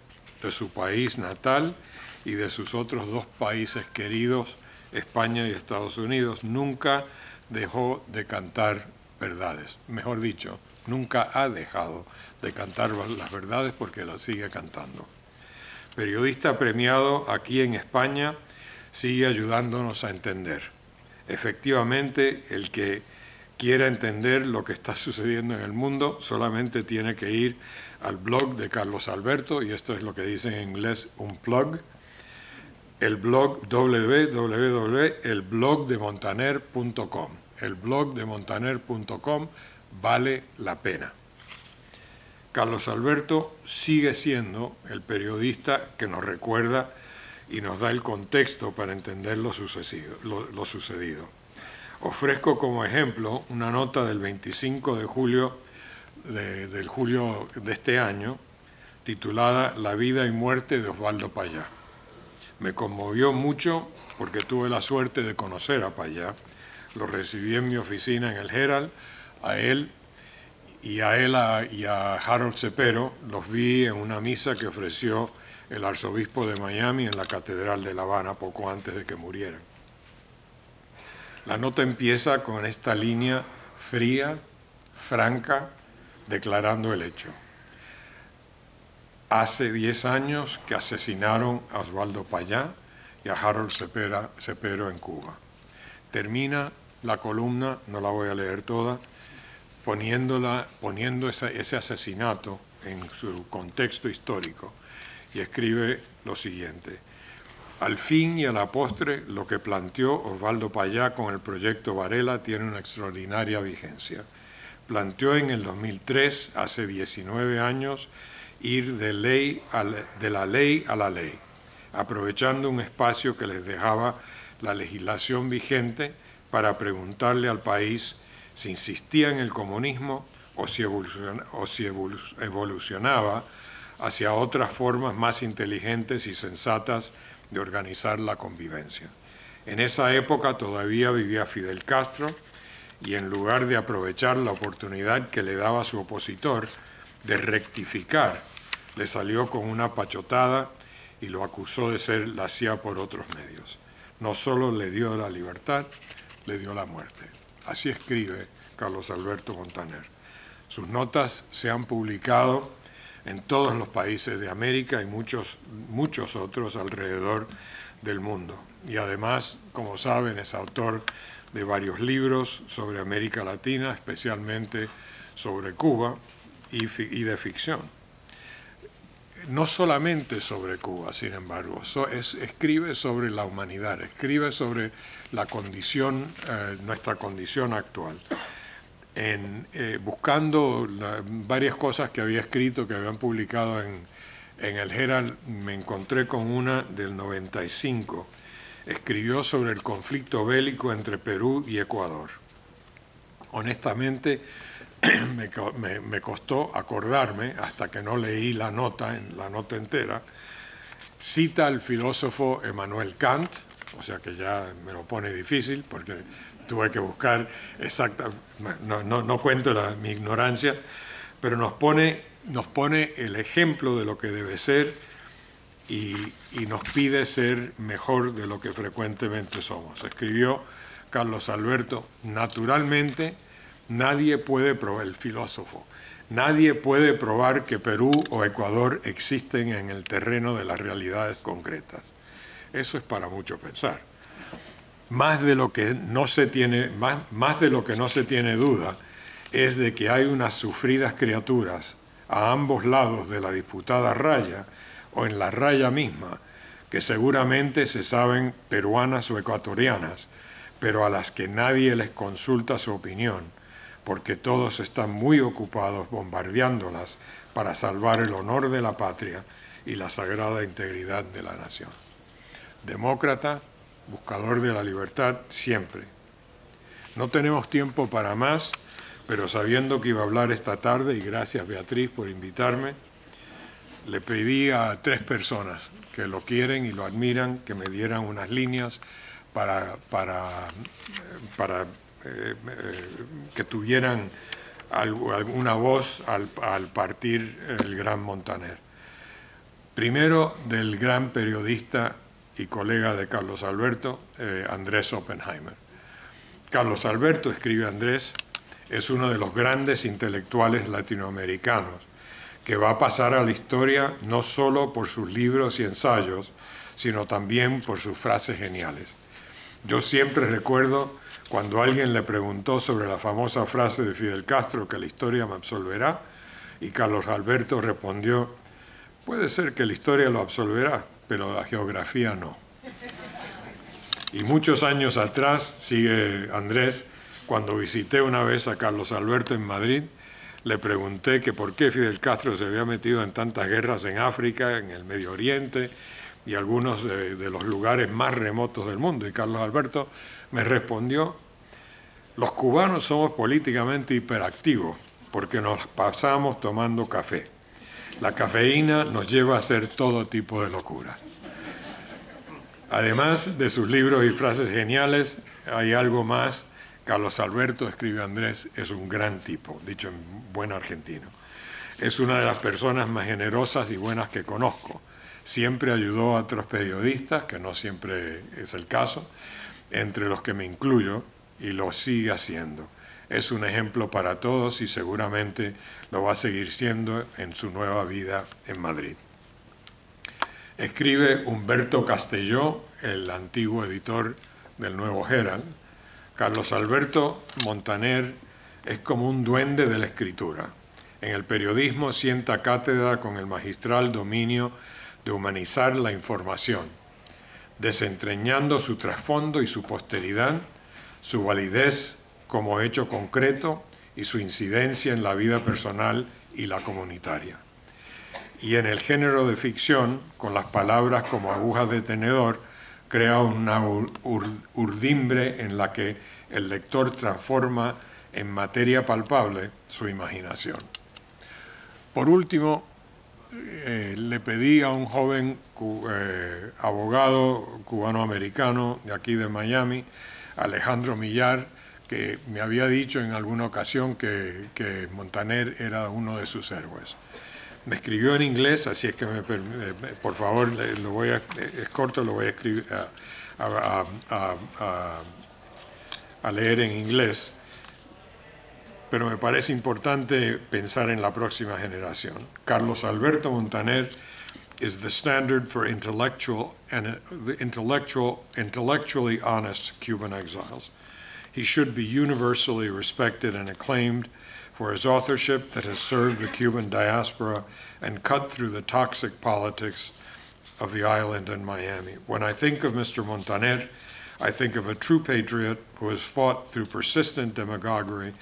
de su país natal y de sus otros dos países queridos, España y Estados Unidos, nunca dejó de cantar verdades. Mejor dicho, nunca ha dejado de cantar las verdades porque las sigue cantando. Periodista premiado aquí en España, sigue ayudándonos a entender. Efectivamente, el que quiera entender lo que está sucediendo en el mundo solamente tiene que ir al blog de Carlos Alberto, y esto es lo que dice en inglés un plug, el blog www.elblogdemontaner.com. elblogdemontaner.com, vale la pena. Carlos Alberto sigue siendo el periodista que nos recuerda y nos da el contexto para entender lo sucedido. Ofrezco como ejemplo una nota del 25 de julio de este año, titulada La vida y muerte de Osvaldo Payá. Me conmovió mucho porque tuve la suerte de conocer a Payá. Lo recibí en mi oficina en el Herald, a él y a Harold Cepero. Los vi en una misa que ofreció el arzobispo de Miami en la Catedral de La Habana poco antes de que murieran. La nota empieza con esta línea fría, franca, declarando el hecho. Hace 10 años que asesinaron a Osvaldo Payá y a Harold Cepero en Cuba. Termina la columna, no la voy a leer toda, poniendo ese asesinato en su contexto histórico, y escribe lo siguiente: al fin y a la postre, lo que planteó Osvaldo Payá con el proyecto Varela tiene una extraordinaria vigencia. Planteó en el 2003, hace 19 años, ir de la ley a la ley, aprovechando un espacio que les dejaba la legislación vigente para preguntarle al país si insistía en el comunismo o si evolucionaba hacia otras formas más inteligentes y sensatas de organizar la convivencia. En esa época todavía vivía Fidel Castro y en lugar de aprovechar la oportunidad que le daba su opositor de rectificar, le salió con una pachotada y lo acusó de ser la CIA por otros medios. No solo le dio la libertad, le dio la muerte. Así escribe Carlos Alberto Montaner. Sus notas se han publicado en todos los países de América y muchos otros alrededor del mundo. Y además, como saben, es autor de varios libros sobre América Latina, especialmente sobre Cuba y de ficción. No solamente sobre Cuba, sin embargo, escribe sobre la humanidad, escribe sobre la condición, nuestra condición actual. Buscando varias cosas que había escrito, que habían publicado en el Herald, me encontré con una del 95. Escribió sobre el conflicto bélico entre Perú y Ecuador. Honestamente, me costó acordarme, hasta que no leí la nota entera. Cita al filósofo Immanuel Kant, o sea que ya me lo pone difícil, porque tuve que buscar no cuento mi ignorancia, pero nos pone el ejemplo de lo que debe ser y nos pide ser mejor de lo que frecuentemente somos. Escribió Carlos Alberto: naturalmente, nadie puede probar, el filósofo, nadie puede probar que Perú o Ecuador existen en el terreno de las realidades concretas. Eso es para mucho pensar. Más de lo que no se tiene duda es de que hay unas sufridas criaturas a ambos lados de la disputada raya o en la raya misma, que seguramente se saben peruanas o ecuatorianas, pero a las que nadie les consulta su opinión, porque todos están muy ocupados bombardeándolas para salvar el honor de la patria y la sagrada integridad de la nación. Demócrata, buscador de la libertad siempre. No tenemos tiempo para más, pero sabiendo que iba a hablar esta tarde, y gracias Beatriz por invitarme, le pedí a 3 personas que lo quieren y lo admiran, que me dieran unas líneas para que tuvieran alguna voz al partir el gran Montaner. Primero, del gran periodista y colega de Carlos Alberto, Andrés Oppenheimer. Carlos Alberto, escribe Andrés, es uno de los grandes intelectuales latinoamericanos que va a pasar a la historia no solo por sus libros y ensayos, sino también por sus frases geniales. Yo siempre recuerdo cuando alguien le preguntó sobre la famosa frase de Fidel Castro, que la historia me absolverá, y Carlos Alberto respondió: puede ser que la historia lo absolverá, pero la geografía no. Y muchos años atrás, sigue Andrés, Cuando visité una vez a Carlos Alberto en Madrid, le pregunté que por qué Fidel Castro se había metido en tantas guerras en África, en el Medio Oriente y algunos de los lugares más remotos del mundo. Y Carlos Alberto me respondió: los cubanos somos políticamente hiperactivos porque nos pasamos tomando café. La cafeína nos lleva a hacer todo tipo de locuras. Además de sus libros y frases geniales, hay algo más. Carlos Alberto, escribe Andrés, es un gran tipo, dicho en buen argentino. Es una de las personas más generosas y buenas que conozco. Siempre ayudó a otros periodistas, que no siempre es el caso, entre los que me incluyo, y lo sigue haciendo. Es un ejemplo para todos y seguramente lo va a seguir siendo en su nueva vida en Madrid. Escribe Humberto Castelló, el antiguo editor del Nuevo Herald. Carlos Alberto Montaner es como un duende de la escritura. En el periodismo sienta cátedra con el magistral dominio de humanizar la información, desentrañando su trasfondo y su posteridad, su validez como hecho concreto y su incidencia en la vida personal y la comunitaria. Y en el género de ficción, con las palabras como agujas de tenedor, crea una urdimbre en la que el lector transforma en materia palpable su imaginación. Por último, le pedí a un joven abogado cubano-americano de aquí de Miami, Alejandro Millar, que me había dicho en alguna ocasión que Montaner era uno de sus héroes. Me escribió en inglés, así es que por favor, es corto, lo voy a escribir, a leer en inglés, pero me parece importante pensar en la próxima generación. Carlos Alberto Montaner is the standard for intellectually honest Cuban exiles. He should be universally respected and acclaimed for his authorship that has served the Cuban diaspora and cut through the toxic politics of the island and Miami. When I think of Mr. Montaner, I think of a true patriot who has fought through persistent demagoguery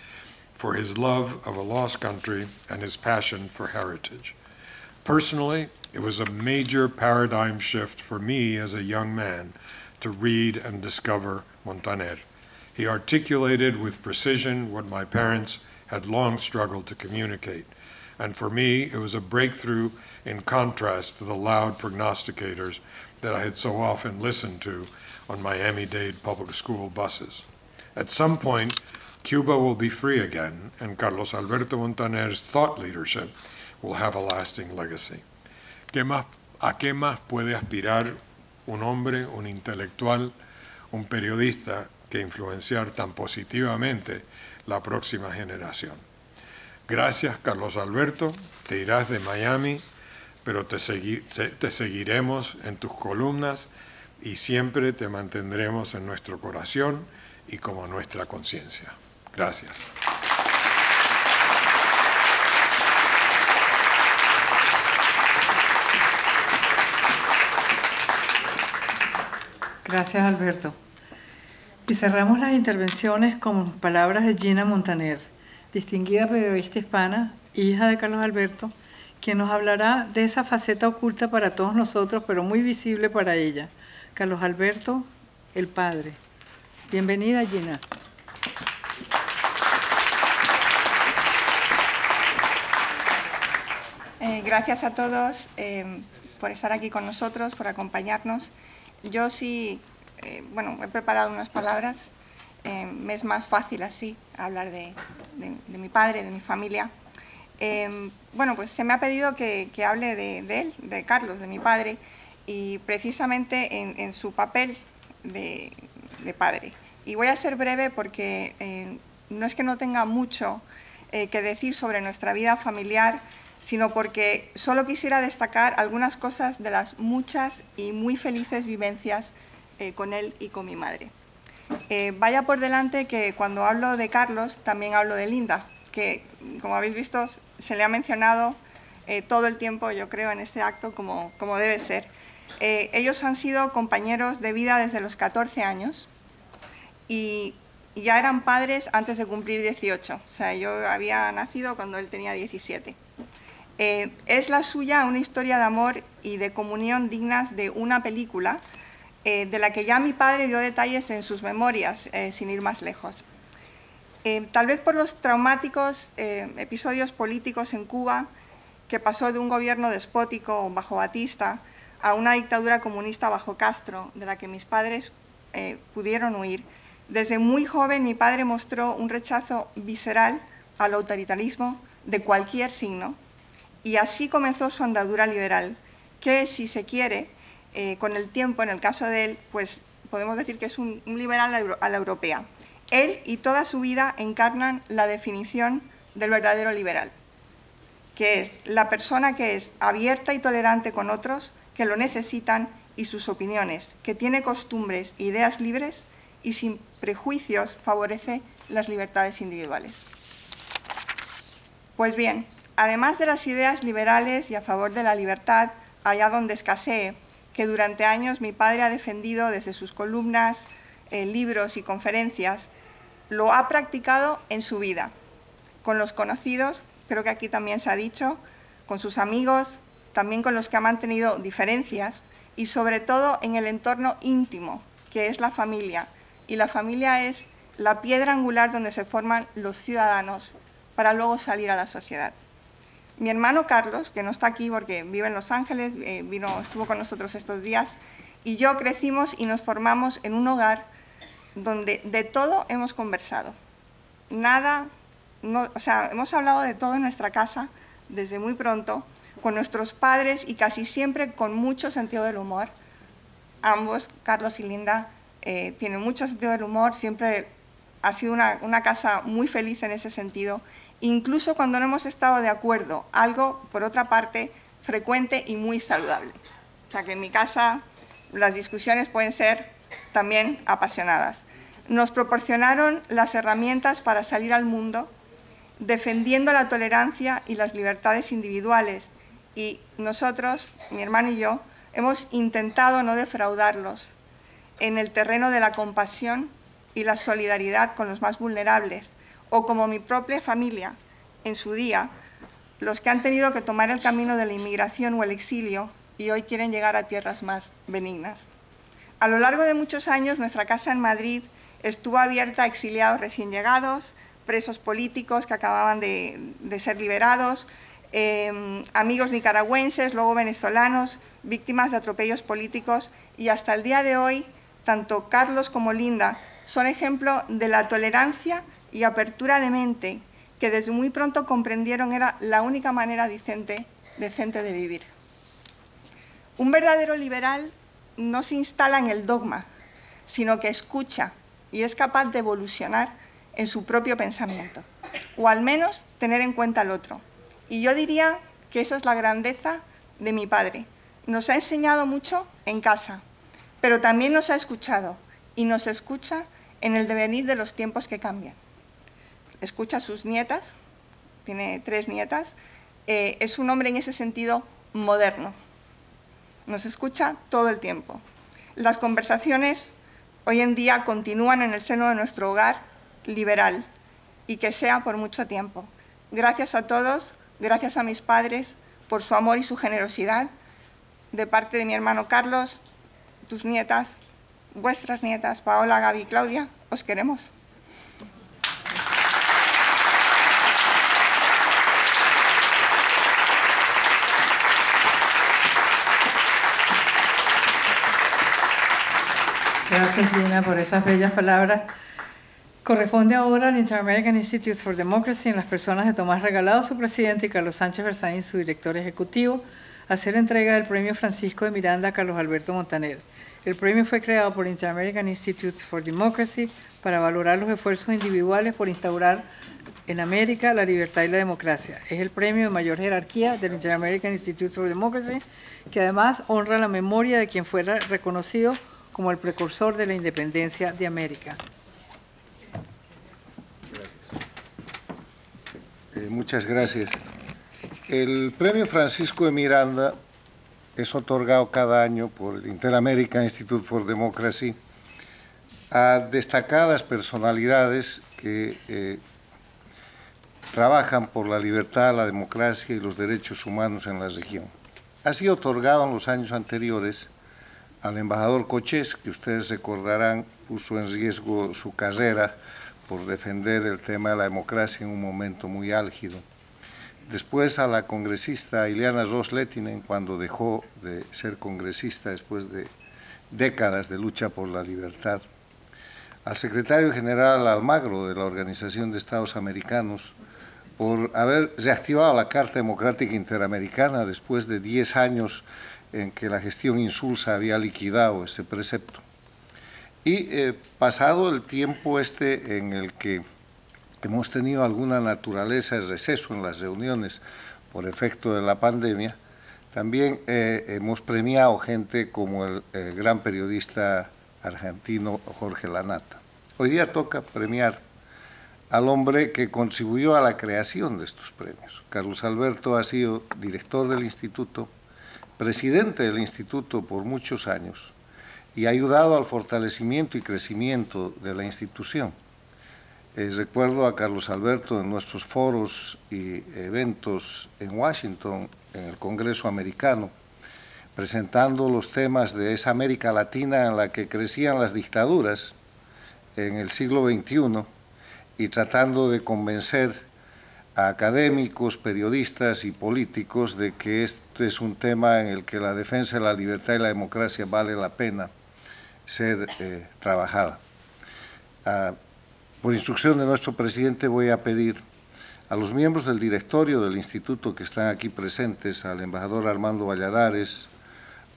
for his love of a lost country and his passion for heritage. Personally, it was a major paradigm shift for me as a young man to read and discover Montaner. He articulated with precision what my parents had long struggled to communicate. And for me, it was a breakthrough in contrast to the loud prognosticators that I had so often listened to on Miami-Dade public school buses. At some point, Cuba will be free again, and Carlos Alberto Montaner's thought leadership will have a lasting legacy. ¿A qué más puede aspirar un hombre, un intelectual, un periodista que influenciar tan positivamente la próxima generación? Gracias, Carlos Alberto. Te irás de Miami, pero te seguiremos en tus columnas y siempre te mantendremos en nuestro corazón y como nuestra conciencia. Gracias. Gracias, Alberto. Y cerramos las intervenciones con palabras de Gina Montaner, distinguida periodista hispana, hija de Carlos Alberto, quien nos hablará de esa faceta oculta para todos nosotros, pero muy visible para ella. Carlos Alberto, el padre. Bienvenida, Gina. Gracias a todos por estar aquí con nosotros, por acompañarnos. Yo sí, bueno, he preparado unas palabras. Me es más fácil así hablar de mi padre, de mi familia. Bueno, pues se me ha pedido que hable de él, de Carlos, de mi padre, y precisamente en su papel de padre. Y voy a ser breve porque no es que no tenga mucho que decir sobre nuestra vida familiar, sino porque solo quisiera destacar algunas cosas de las muchas y muy felices vivencias con él y con mi madre. Vaya por delante que cuando hablo de Carlos también hablo de Linda, que como habéis visto se le ha mencionado todo el tiempo, yo creo, en este acto como debe ser. Ellos han sido compañeros de vida desde los 14 años y y ya eran padres antes de cumplir 18. O sea, yo había nacido cuando él tenía 17. Es la suya una historia de amor y de comunión dignas de una película de la que ya mi padre dio detalles en sus memorias, sin ir más lejos. Tal vez por los traumáticos episodios políticos en Cuba, que pasó de un gobierno despótico bajo Batista a una dictadura comunista bajo Castro, de la que mis padres pudieron huir. Desde muy joven mi padre mostró un rechazo visceral al autoritarismo de cualquier signo, y así comenzó su andadura liberal, que, si se quiere, con el tiempo, en el caso de él, pues podemos decir que es un liberal a la europea. Él y toda su vida encarnan la definición del verdadero liberal, que es la persona que es abierta y tolerante con otros que lo necesitan y sus opiniones, que tiene costumbres e ideas libres y sin prejuicios favorece las libertades individuales. Pues bien, además de las ideas liberales y a favor de la libertad, allá donde escasee, que durante años mi padre ha defendido desde sus columnas, libros y conferencias, lo ha practicado en su vida, con los conocidos, creo que aquí también se ha dicho, con sus amigos, también con los que ha mantenido diferencias y sobre todo en el entorno íntimo, que es la familia. Y la familia es la piedra angular donde se forman los ciudadanos para luego salir a la sociedad. Mi hermano Carlos, que no está aquí porque vive en Los Ángeles, estuvo con nosotros estos días, y yo crecimos y nos formamos en un hogar donde de todo hemos conversado. Hemos hablado de todo en nuestra casa desde muy pronto, con nuestros padres y casi siempre con mucho sentido del humor. Ambos, Carlos y Linda, tienen mucho sentido del humor, siempre ha sido una casa muy feliz en ese sentido, incluso cuando no hemos estado de acuerdo, algo, por otra parte, frecuente y muy saludable. O sea que en mi casa las discusiones pueden ser también apasionadas. Nos proporcionaron las herramientas para salir al mundo, defendiendo la tolerancia y las libertades individuales, y nosotros, mi hermano y yo, hemos intentado no defraudarlos en el terreno de la compasión y la solidaridad con los más vulnerables, o como mi propia familia, en su día, los que han tenido que tomar el camino de la inmigración o el exilio y hoy quieren llegar a tierras más benignas. A lo largo de muchos años, nuestra casa en Madrid estuvo abierta a exiliados recién llegados, presos políticos que acababan de ser liberados, amigos nicaragüenses, luego venezolanos, víctimas de atropellos políticos, y hasta el día de hoy, tanto Carlos como Linda son ejemplo de la tolerancia y apertura de mente que desde muy pronto comprendieron era la única manera decente de vivir. Un verdadero liberal no se instala en el dogma, sino que escucha y es capaz de evolucionar en su propio pensamiento, o al menos tener en cuenta al otro. Y yo diría que esa es la grandeza de mi padre. Nos ha enseñado mucho en casa, pero también nos ha escuchado, y nos escucha en el devenir de los tiempos que cambian. Escucha a sus nietas, tiene 3 nietas, es un hombre en ese sentido moderno. Nos escucha todo el tiempo. Las conversaciones hoy en día continúan en el seno de nuestro hogar liberal, y que sea por mucho tiempo. Gracias a todos, gracias a mis padres por su amor y su generosidad. De parte de mi hermano Carlos, tus nietas, vuestras nietas, Paola, Gaby y Claudia, os queremos. Gracias, Gina, por esas bellas palabras. Corresponde ahora al Inter-American Institute for Democracy, en las personas de Tomás Regalado, su presidente, y Carlos Sánchez Berzaín, su director ejecutivo, hacer entrega del Premio Francisco de Miranda a Carlos Alberto Montaner. El premio fue creado por Inter-American Institute for Democracy para valorar los esfuerzos individuales por instaurar en América la libertad y la democracia. Es el premio de mayor jerarquía del Inter-American Institute for Democracy, que además honra la memoria de quien fuera reconocido como el precursor de la independencia de América. Muchas gracias. El Premio Francisco de Miranda es otorgado cada año por el Inter-American Institute for Democracy a destacadas personalidades que trabajan por la libertad, la democracia y los derechos humanos en la región. Ha sido otorgado en los años anteriores al embajador Cochés, que ustedes recordarán puso en riesgo su carrera por defender el tema de la democracia en un momento muy álgido. Después a la congresista Ileana Ros-Lehtinen, cuando dejó de ser congresista después de décadas de lucha por la libertad. Al secretario general Almagro de la Organización de Estados Americanos, por haber reactivado la Carta Democrática Interamericana después de 10 años en que la gestión insulsa había liquidado ese precepto. Y pasado el tiempo en el que hemos tenido alguna naturaleza de receso en las reuniones por efecto de la pandemia, también hemos premiado gente como el gran periodista argentino Jorge Lanata. Hoy día toca premiar al hombre que contribuyó a la creación de estos premios. Carlos Alberto ha sido director del instituto, presidente del instituto por muchos años y ha ayudado al fortalecimiento y crecimiento de la institución. Recuerdo a Carlos Alberto en nuestros foros y eventos en Washington, en el Congreso americano, presentando los temas de esa América Latina en la que crecían las dictaduras en el siglo XXI y tratando de convencer a académicos, periodistas y políticos de que este es un tema en el que la defensa de la libertad y la democracia vale la pena ser trabajada. Por instrucción de nuestro presidente voy a pedir a los miembros del directorio del instituto que están aquí presentes, al embajador Armando Valladares,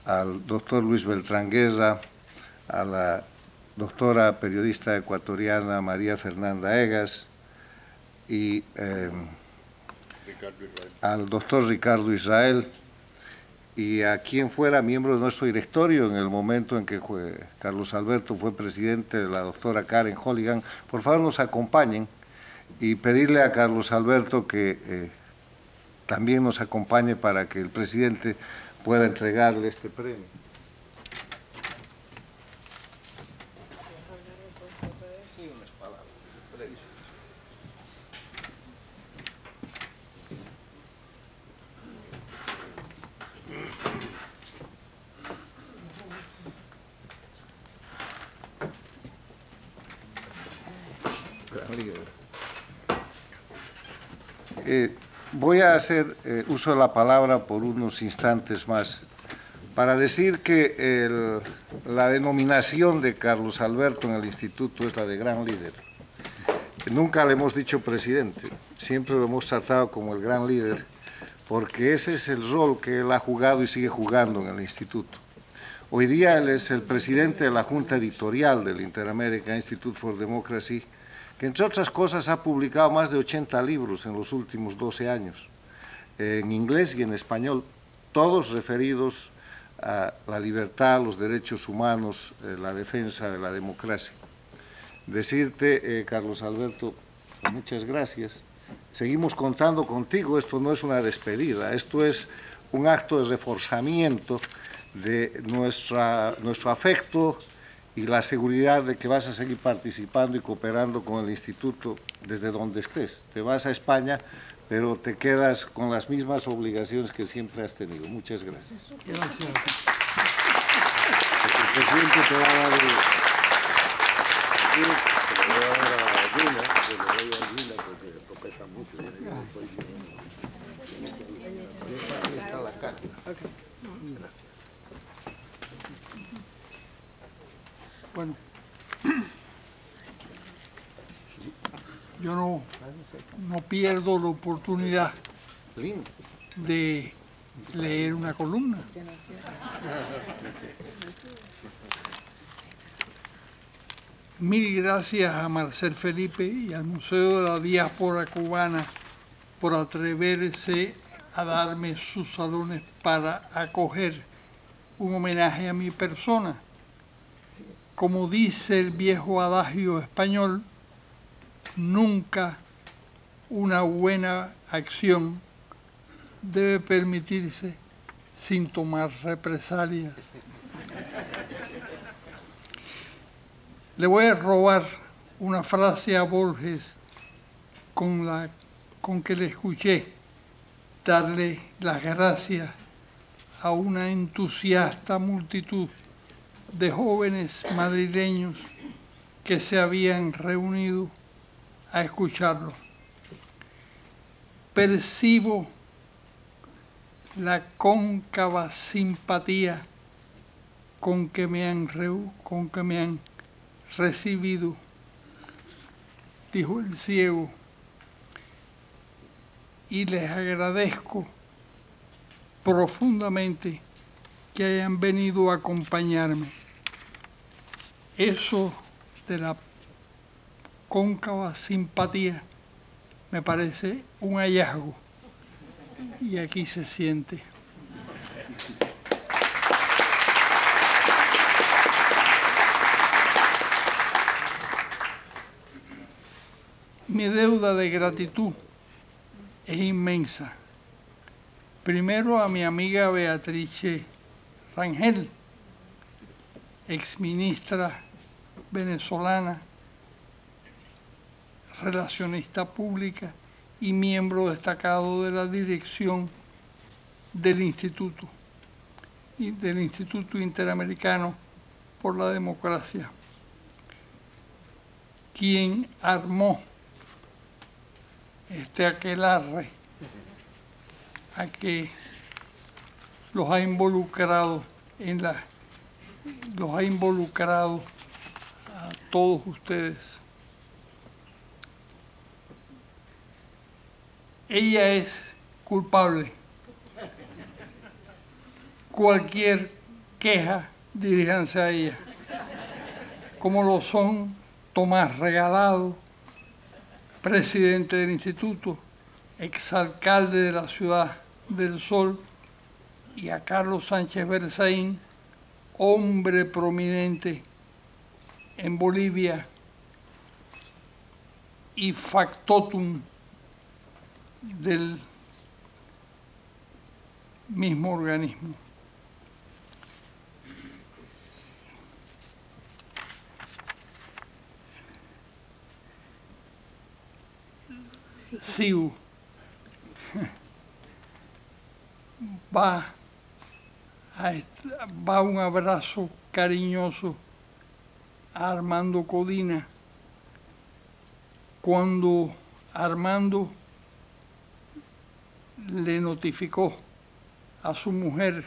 al doctor Luis Beltrán Guerra, a la doctora periodista ecuatoriana María Fernanda Egas y al doctor Ricardo Israel y a quien fuera miembro de nuestro directorio en el momento en que Carlos Alberto fue presidente, de la doctora Karen Holligan. Por favor, nos acompañen y pedirle a Carlos Alberto que también nos acompañe para que el presidente pueda entregarle este premio. Voy a hacer uso de la palabra por unos instantes más para decir que la denominación de Carlos Alberto en el instituto es la de gran líder. Nunca le hemos dicho presidente, siempre lo hemos tratado como el gran líder, porque ese es el rol que él ha jugado y sigue jugando en el instituto. Hoy día él es el presidente de la Junta Editorial del Inter-American Institute for Democracy, que entre otras cosas ha publicado más de 80 libros en los últimos 12 años, en inglés y en español, todos referidos a la libertad, los derechos humanos, la defensa de la democracia. Decirte, Carlos Alberto, muchas gracias. Seguimos contando contigo, esto no es una despedida, esto es un acto de reforzamiento de nuestro afecto y la seguridad de que vas a seguir participando y cooperando con el instituto desde donde estés. Te vas a España, pero te quedas con las mismas obligaciones que siempre has tenido. Muchas gracias. Gracias. El presidente te va a dar Ahí está la casa. Gracias. Bueno, yo no pierdo la oportunidad de leer una columna. Mil gracias a Marcel Felipe y al Museo de la Diáspora Cubana por atreverse a darme sus salones para acoger un homenaje a mi persona. Como dice el viejo adagio español, nunca una buena acción debe permitirse sin tomar represalias. Le voy a robar una frase a Borges con que le escuché darle las gracias a una entusiasta multitud de jóvenes madrileños que se habían reunido a escucharlo. Percibo la cóncava simpatía con que me han recibido, dijo el ciego, y les agradezco profundamente que hayan venido a acompañarme. Eso de la cóncava simpatía me parece un hallazgo y aquí se siente. Mi deuda de gratitud es inmensa. Primero a mi amiga Beatrice Rangel, exministra venezolana, relacionista pública y miembro destacado de la dirección del Instituto Interamericano por la Democracia, quien armó este aquelarre a que los ha involucrado a todos ustedes. Ella es culpable. Cualquier queja, diríjanse a ella, como lo son Tomás Regalado, presidente del instituto, exalcalde de la Ciudad del Sol, y a Carlos Sánchez Berzaín, hombre prominente en Bolivia y factotum del mismo organismo. Siu va un abrazo cariñoso a Armando Codina cuando Armando le notificó a su mujer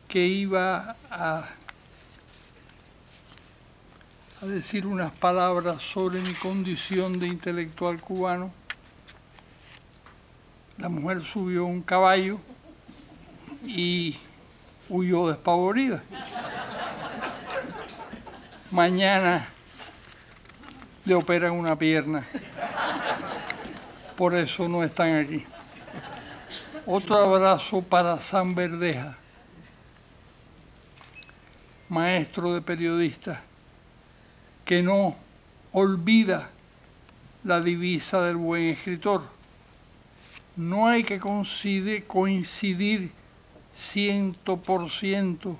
que iba a decir unas palabras sobre mi condición de intelectual cubano. La mujer subió a un caballo y huyó despavorida. Mañana le operan una pierna. Por eso no están aquí. Otro abrazo para Sam Verdeja, maestro de periodistas, que no olvida la divisa del buen escritor. No hay que coincidir 100%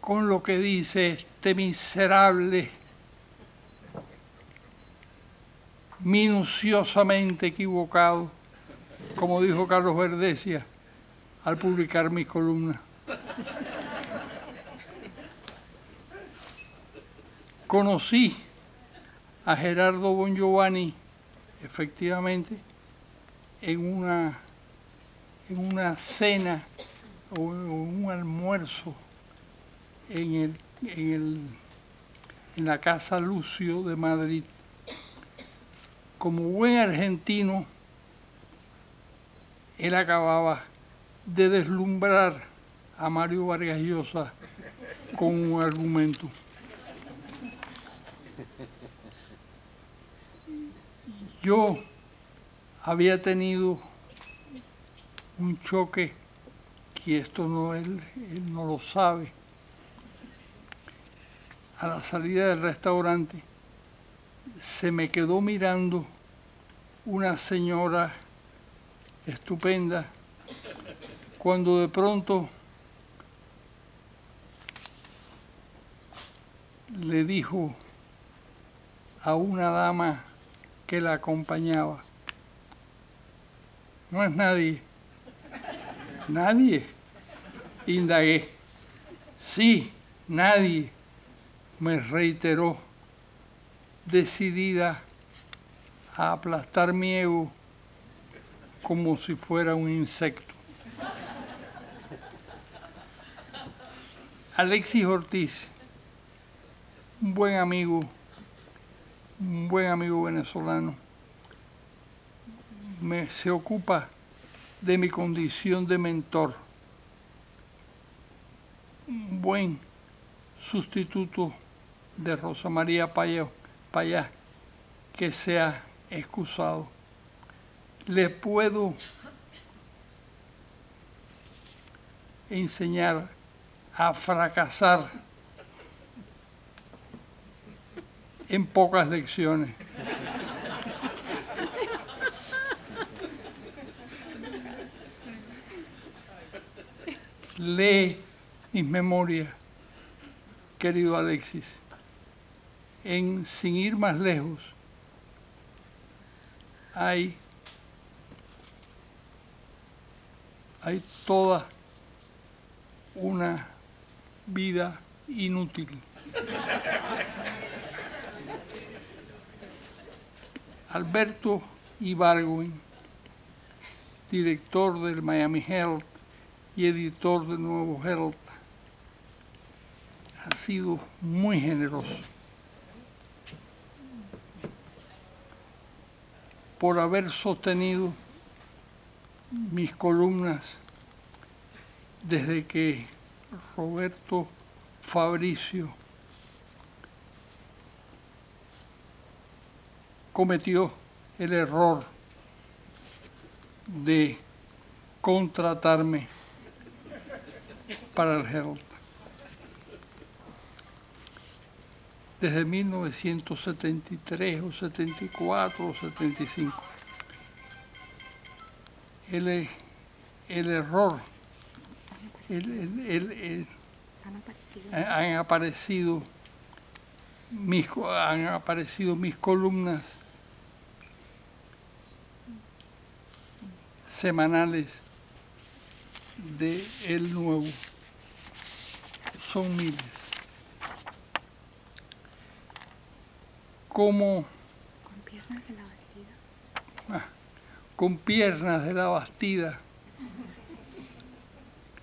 con lo que dice este miserable, minuciosamente equivocado, como dijo Carlos Verdesia al publicar mis columnas. Conocí a Gerardo Bongiovanni, efectivamente, en una cena o un almuerzo en la Casa Lucio de Madrid. Como buen argentino, él acababa de deslumbrar a Mario Vargas Llosa con un argumento. Yo había tenido un choque, que esto no él no lo sabe. A la salida del restaurante se me quedó mirando una señora estupenda, cuando de pronto le dijo a una dama que la acompañaba: no es nadie. ¿Nadie? Indagué. Sí, nadie, me reiteró, decidida a aplastar mi ego como si fuera un insecto. Alexis Ortiz, un buen amigo venezolano, se ocupa de mi condición de mentor, un buen sustituto de Rosa María Payá, que se ha excusado. Le puedo enseñar a fracasar en pocas lecciones. Lee mis memorias, querido Alexis. Sin ir más lejos, hay toda una vida inútil. Alberto Ibargüen, director del Miami Herald y editor del Nuevo Herald, ha sido muy generoso por haber sostenido mis columnas desde que Roberto Fabricio cometió el error de contratarme para el Herald. Desde 1973 o 74 o 75. El error, han aparecido mis columnas semanales de El Nuevo. Son miles. Como con piernas de la Bastida. Con piernas de la Bastida.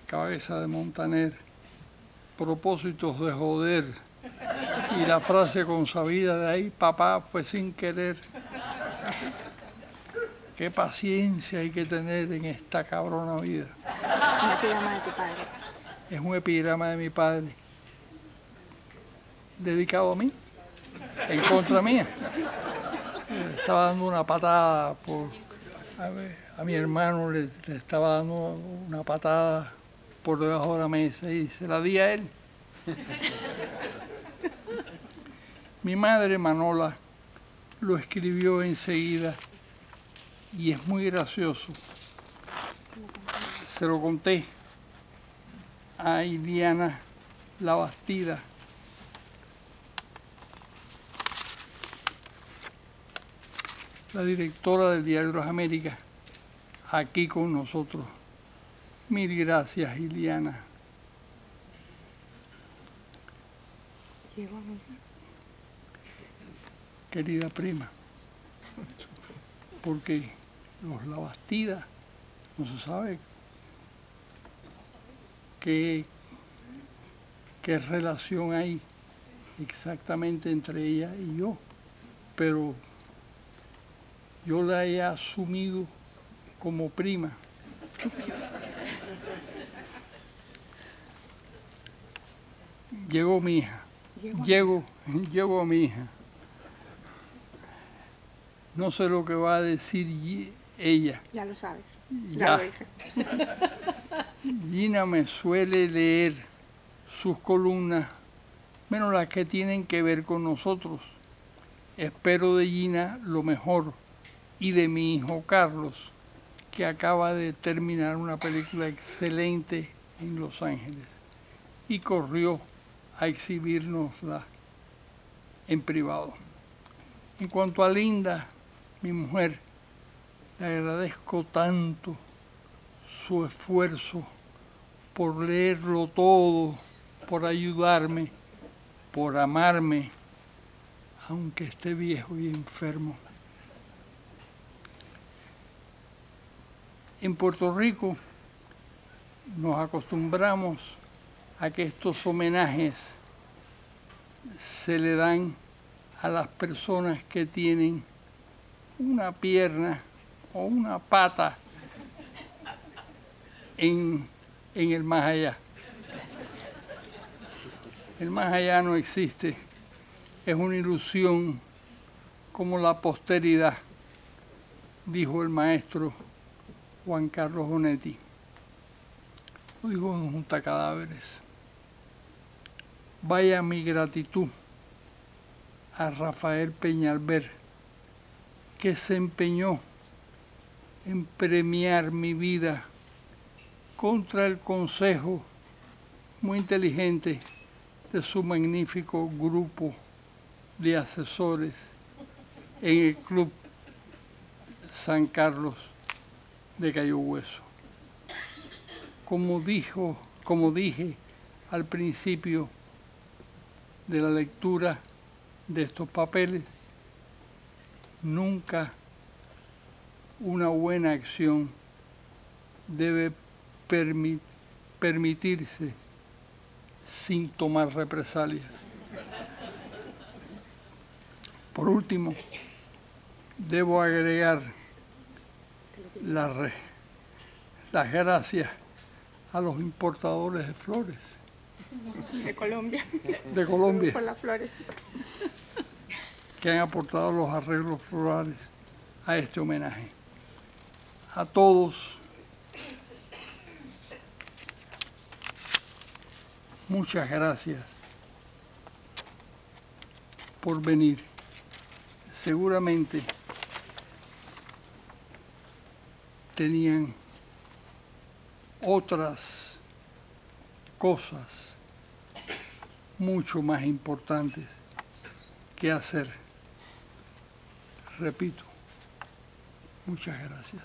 Cabeza de Montaner. Propósitos de joder. Y la frase consabida de ahí, papá, fue sin querer. Qué paciencia hay que tener en esta cabrona vida. Un epigrama de tu padre. Es un epigrama de mi padre. Dedicado a mí. En contra mía. Estaba dando una patada a mi hermano, le estaba dando una patada por debajo de la mesa y se la di a él. Mi madre Manola lo escribió enseguida y es muy gracioso. Se lo conté a Iliana La Bastida. La directora del Diario de las Américas, aquí con nosotros. Mil gracias, Iliana. Querida prima, porque los La Bastida no se sabe qué relación hay exactamente entre ella y yo, pero yo la he asumido como prima. Llegó mi hija. Llego a mi hija. No sé lo que va a decir ella. Ya lo sabes. Ya lo dije. Gina me suele leer sus columnas, menos las que tienen que ver con nosotros. Espero de Gina lo mejor y de mi hijo Carlos, que acaba de terminar una película excelente en Los Ángeles y corrió a exhibírnosla en privado. En cuanto a Linda, mi mujer, le agradezco tanto su esfuerzo por leerlo todo, por ayudarme, por amarme, aunque esté viejo y enfermo. En Puerto Rico nos acostumbramos a que estos homenajes se le dan a las personas que tienen una pierna o una pata en el más allá. El más allá no existe, es una ilusión como la posteridad, dijo el maestro Juan Carlos Onetti. Lo dijo en Junta Cadáveres. Vaya mi gratitud a Rafael Peñalver, que se empeñó en premiar mi vida contra el consejo muy inteligente de su magnífico grupo de asesores en el Club San Carlos de Cayo Hueso. Como dije al principio de la lectura de estos papeles, nunca una buena acción debe permitirse sin tomar represalias. Por último, debo agregar las gracias a los importadores de flores. De Colombia. De Colombia. Por las flores. Que han aportado los arreglos florales a este homenaje. A todos, muchas gracias por venir. Seguramente tenían otras cosas mucho más importantes que hacer. Repito, muchas gracias.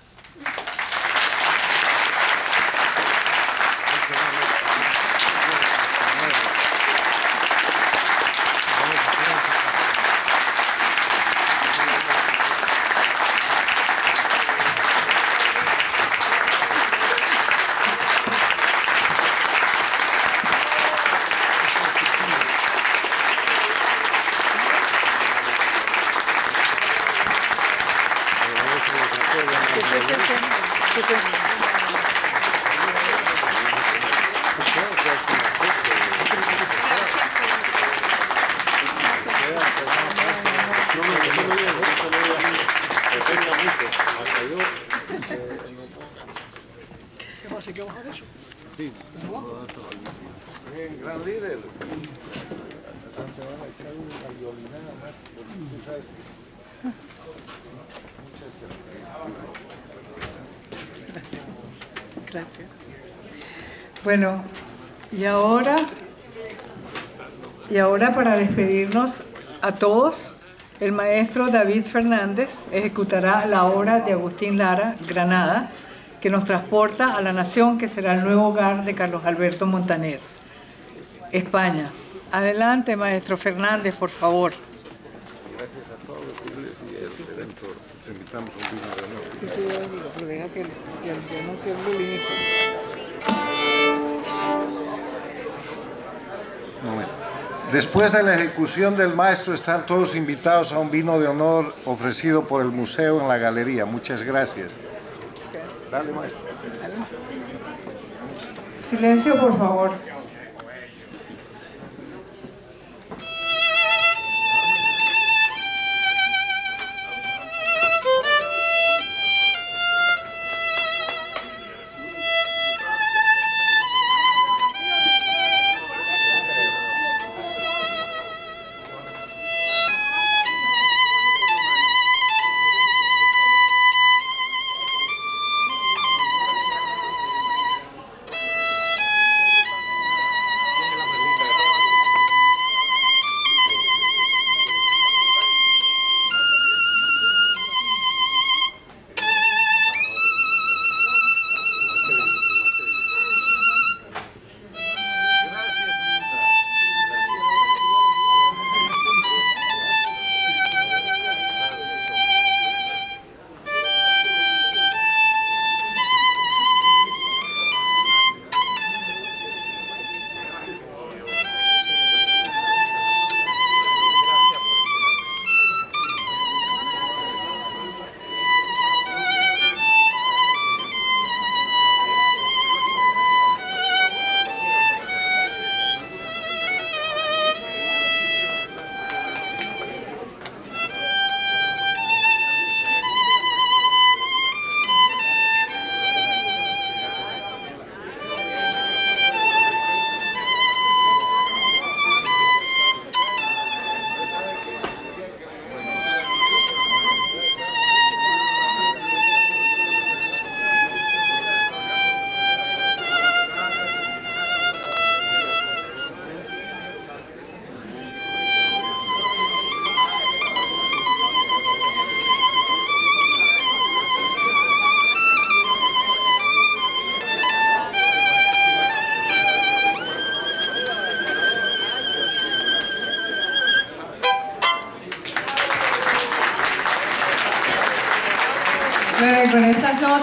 Gran líder. Gracias. Bueno, y ahora para despedirnos a todos, el maestro David Fernández ejecutará la obra de Agustín Lara, Granada, que nos transporta a la nación que será el nuevo hogar de Carlos Alberto Montaner, España. Adelante, maestro Fernández, por favor. Gracias a todos los evento. Los invitamos a un vino de honor. Sí, yo digo, pero deja que yo no sea bulinista. Después de la ejecución del maestro están todos invitados a un vino de honor ofrecido por el museo en la galería. Muchas gracias. Dale, maestro. Silencio, por favor.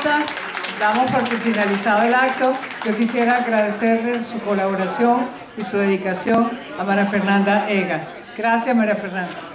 patriotas, damos por finalizado el acto. Yo quisiera agradecerle su colaboración y su dedicación a María Fernanda Egas. Gracias, María Fernanda.